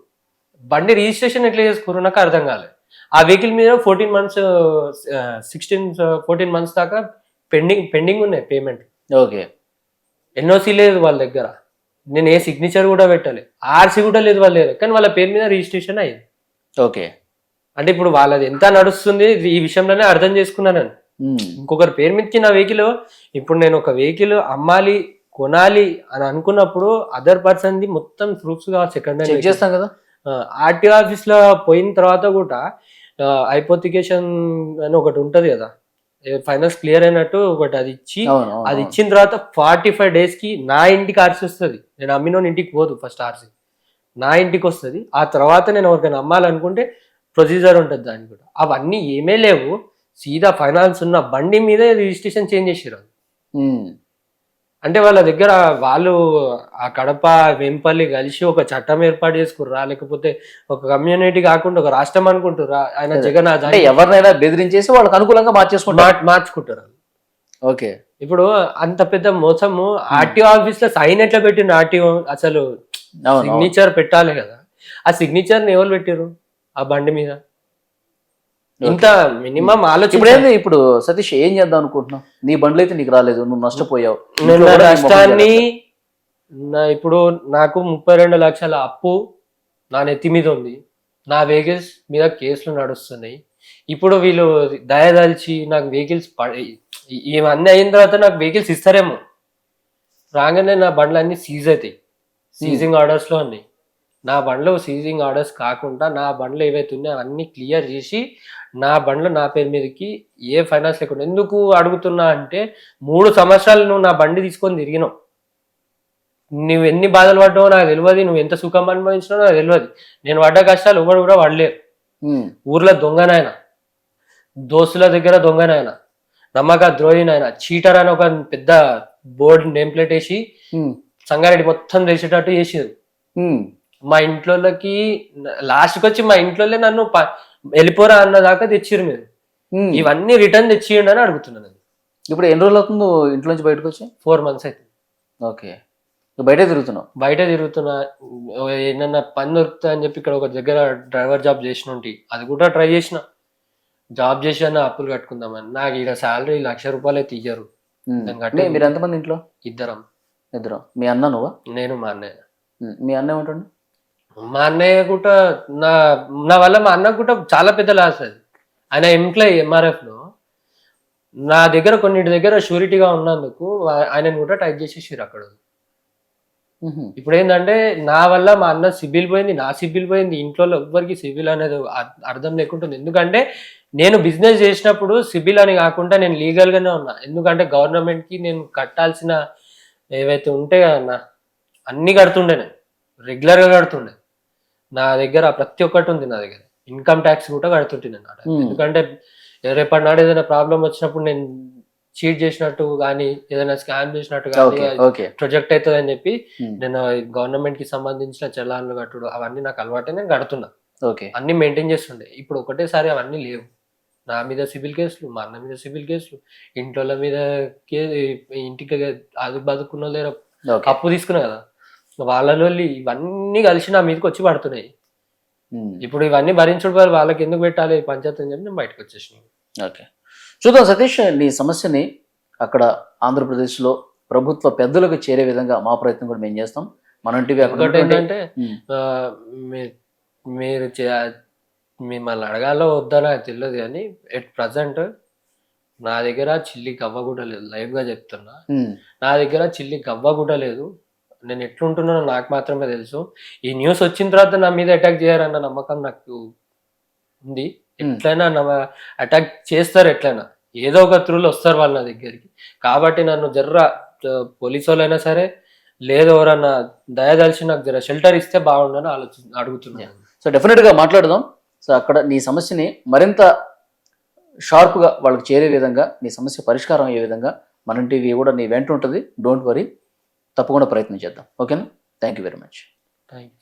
బండి రిజిస్ట్రేషన్ ఎట్లా చేసుకోరు నాకు అర్థం కాలేదు. ఆ వెహికల్ మీద 14 months దాకా పెండింగ్ ఉన్నాయి పేమెంట్. ఓకే, ఎన్ఓసి లేదు వాళ్ళ దగ్గర, నేను ఏ సిగ్నేచర్ కూడా పెట్టాలి, ఆర్సీ కూడా లేదు వాళ్ళ దగ్గర, కానీ వాళ్ళ పేరు మీద రిజిస్ట్రేషన్ అయ్యింది. ఓకే, అంటే ఇప్పుడు వాళ్ళది ఎంత నడుస్తుంది ఈ విషయంలోనే అర్థం చేసుకున్నాను. ఇంకొకరి పేరు మీదకి నా వెహికల్, ఇప్పుడు నేను ఒక వెహికల్ అమ్మాలి కొనాలి అని అనుకున్నప్పుడు అదర్ పర్సన్ ది మొత్తం ప్రూఫ్స్ కావాలి, సెకండ్ హ్యాండ్ చేస్తాం కదా. ఆర్టీఓ ఆఫీస్ లో పోయిన తర్వాత కూడా హైపోతికేషన్ అని ఒకటి ఉంటది కదా, ఫైనాన్స్ క్లియర్ అయినట్టు ఒకటి అది ఇచ్చిన తర్వాత 45 days కి నా ఇంటికి ఆర్సీ వస్తుంది. నేను అమ్మినోని ఇంటికి పోదు, ఫస్ట్ ఆర్సీ నా ఇంటికి వస్తుంది. ఆ తర్వాత నేను ఎవరికైనా అమ్మాలనుకుంటే ప్రొసీజర్ ఉంటుంది దానికి కూడా. అవన్నీ ఏమీ లేవు, సీదా ఫైనాన్స్ ఉన్న బండి మీదే రిజిస్ట్రేషన్ చేంజ్ చేసారు. అంటే వాళ్ళ దగ్గర వాళ్ళు ఆ కడప వెంపల్లి కలిసి ఒక చట్టం ఏర్పాటు చేసుకుర్రా, లేకపోతే ఒక కమ్యూనిటీ కాకుండా ఒక రాష్ట్రం అనుకుంటుర్రా? ఆయన జగన్ ఎవరినైనా బెదిరించేసి వాళ్ళకి అనుకూలంగా మార్చుకుంటారు. మార్చుకుంటారు. ఓకే, ఇప్పుడు అంత పెద్ద మోసము ఆర్టీఓ ఆఫీస్ లో సైన్ ఎట్లా పెట్టిండు ఆర్టీఓ? అసలు అవును సిగ్నేచర్ పెట్టాలి కదా, ఆ సిగ్నేచర్ ని ఎవరు పెట్టారు ఆ బండి మీద? ఇంత మినిమం ఇప్పుడు ఆలోచన. ఏంది, ఇప్పుడు సతీష్ ఏం చేద్దాం అనుకుంటున్నావు? నీ బండ్లు అయితే నీకు రాలేదు, నువ్వు నష్టపోయావు. నేను ఇంట్లో నా కూడా నీ మొహం నష్టాన్ని జరగట్లేదు. ఇప్పుడు నాకు 32 లక్షల అప్పు నా నెత్తి మీద ఉంది. నా వెహికల్స్ మీద కేసులు నడుస్తున్నాయి. ఇప్పుడు వీళ్ళు దయదలిచి నాకు వెహికల్స్ ఇవన్నీ అయిన తర్వాత నాకు వెహికల్స్ ఇస్తారేమో. రాగానే నా బండ్లు అన్ని సీజ్ అవుతాయి. సీజింగ్ ఆర్డర్స్ లో ఉన్నాయి. నా బండ్లు సీజింగ్ ఆర్డర్స్ కాకుండా నా బండ్లు ఏవైతే ఉన్నాయో అవన్నీ క్లియర్ చేసి నా బండ్లు నా పేరు మీదకి ఏ ఫైనాన్స్ లేకుండా. ఎందుకు అడుగుతున్నా అంటే 3 సంవత్సరాలు నువ్వు నా బండి తీసుకొని తిరిగినావు. నువ్వు ఎన్ని బాధలు పడ్డావో నాకు తెలియదు, నువ్వు ఎంత సుఖం అనుభవించినావో నాకు తెలియదు. నేను పడ్డ కష్టాలు ఎవరు కూడా పడలేరు. ఊర్లో దొంగనాయన, దోస్తుల దగ్గర దొంగనాయన, నమ్మక ద్రోహినాయన, చీటర్ అని ఒక పెద్ద బోర్డు నేమ్ ప్లేట్ వేసి సంగారెడ్డి మొత్తం తెలిసేటట్టు చేసారు. మా ఇంట్లోకి లాస్ట్కి వచ్చి మా ఇంట్లో నన్ను వెళ్ళిపోరా అన్నదాకా తెచ్చిరు మీరు. ఇవన్నీ రిటర్న్ తెచ్చియండి అని అడుగుతున్నాను. ఇప్పుడు ఎన్ని రోజులు అవుతుంది నువ్వు ఇంట్లో నుంచి బయటకు వచ్చి? 4 months అవుతుంది. ఓకే, బయటే తిరుగుతున్నావు? బయట తిరుగుతున్నా. ఏమన్నా పని దొరుకుతా అని చెప్పి ఇక్కడ ఒక దగ్గర డ్రైవర్ జాబ్ చేసిన ఉంటే అది కూడా ట్రై చేసిన. జాబ్ చేసి అన్న అప్పులు కట్టుకుందామని. నాకు ఇక్కడ శాలరీ 1,00,000 రూపాయలు తీయరు. మీరు ఎంతమంది ఇంట్లో? ఇద్దరం. మీ అన్న నువ్వా? నేను మా అన్నయ్య. మీ అన్న ఏమంటాడు? మా అన్నయ్య కూడా నా వల్ల మా అన్నకు కూడా చాలా పెద్ద లాస్ అది. ఆయన ఎంప్లాయీ MRF లో. నా దగ్గర కొన్నిటి దగ్గర షూరిటీగా ఉన్నందుకు ఆయనను కూడా టైప్ చేసేసారు అక్కడ. ఇప్పుడు ఏంటంటే నా వల్ల మా అన్న సిబిల్ పోయింది, నా సిబిల్ పోయింది, ఇంట్లో ఎవ్వరికి సిబిల్ అనేది అర్థం లేకుంటుంది. ఎందుకంటే నేను బిజినెస్ చేసినప్పుడు సిబిల్ అని కాకుండా నేను లీగల్ గానే ఉన్నా. ఎందుకంటే గవర్నమెంట్ కి నేను కట్టాల్సిన ఏవైతే ఉంటాయి కదన్నా అన్ని కడుతుండే, నేను రెగ్యులర్ గా కడుతుండే. నా దగ్గర ప్రతి ఒక్కటి ఉంది. నా దగ్గర ఇన్కమ్ ట్యాక్స్ కూడా కడుతుంటుంది అన్నమాట. ఎందుకంటే రేపటి నాడు ఏదైనా ప్రాబ్లం వచ్చినప్పుడు నేను చీట్ చేసినట్టు కానీ ఏదైనా స్కామ్ చేసినట్టు కానీ ప్రొజెక్ట్ అవుతుంది అని చెప్పి నేను గవర్నమెంట్ కి సంబంధించిన చలాన్లు కట్టుడు అవన్నీ నాకు అలవాటే, నేను కడుతున్నా. అన్ని మెయింటైన్ చేస్తుండే. ఇప్పుడు ఒకటేసారి అవన్నీ లేవు. నా మీద సివిల్ కేసులు, మా అన్న మీద సివిల్ కేసులు, ఇంట్లో మీద ఇంటికి అది బతుకున్న లేరు, అప్పు తీసుకున్నా కదా వాళ్ళలో ఇవన్నీ కలిసి నా మీదకి వచ్చి పడుతున్నాయి. ఇప్పుడు ఇవన్నీ భరించుడు వాళ్ళకి ఎందుకు పెట్టాలి పంచాయతీ అని చెప్పి నేను బయటకు వచ్చేసినాను. ఓకే, చూద్దాం సతీష్, నీ సమస్యని అక్కడ ఆంధ్రప్రదేశ్లో ప్రభుత్వ పెద్దలకు చేరే విధంగా మా ప్రయత్నం కూడా మేము చేస్తాం. మన టీవీ ఒకటి ఏంటంటే మీరు మిమ్మల్ని అడగాలో వద్దా నాకు తెలియదు కానీ ఎట్ ప్రజెంట్ నా దగ్గర చిల్లి గవ్వ కూడా లేదు. లైవ్ గా చెప్తున్నా, నా దగ్గర చిల్లి గవ్వ కూడా లేదు. నేను ఎట్లుంటున్నానో నాకు మాత్రమే తెలుసు. ఈ న్యూస్ వచ్చిన తర్వాత నా మీద అటాక్ చేయాలన్న నమ్మకం నాకు ఉంది. ఎట్లయినా అటాక్ చేస్తారు, ఎట్లయినా ఏదో ఒక త్రూలో వస్తారు వాళ్ళు నా దగ్గరికి. కాబట్టి నన్ను పోలీసు వాళ్ళైనా సరే లేదు ఎవరన్నా దయదలిచి నాకు షెల్టర్ ఇస్తే బాగుండని అడుగుతున్నాను. సో డెఫినెట్గా మాట్లాడదాం. సో అక్కడ నీ సమస్యని మరింత షార్ప్గా వాళ్ళకి చేరే విధంగా, నీ సమస్య పరిష్కారం అయ్యే విధంగా మన టీవీ కూడా నీ వెంట ఉంటుంది. డోంట్ వరీ, తప్పకుండా ప్రయత్నం చేద్దాం. ఓకేనా? Thank you very much. Thank you.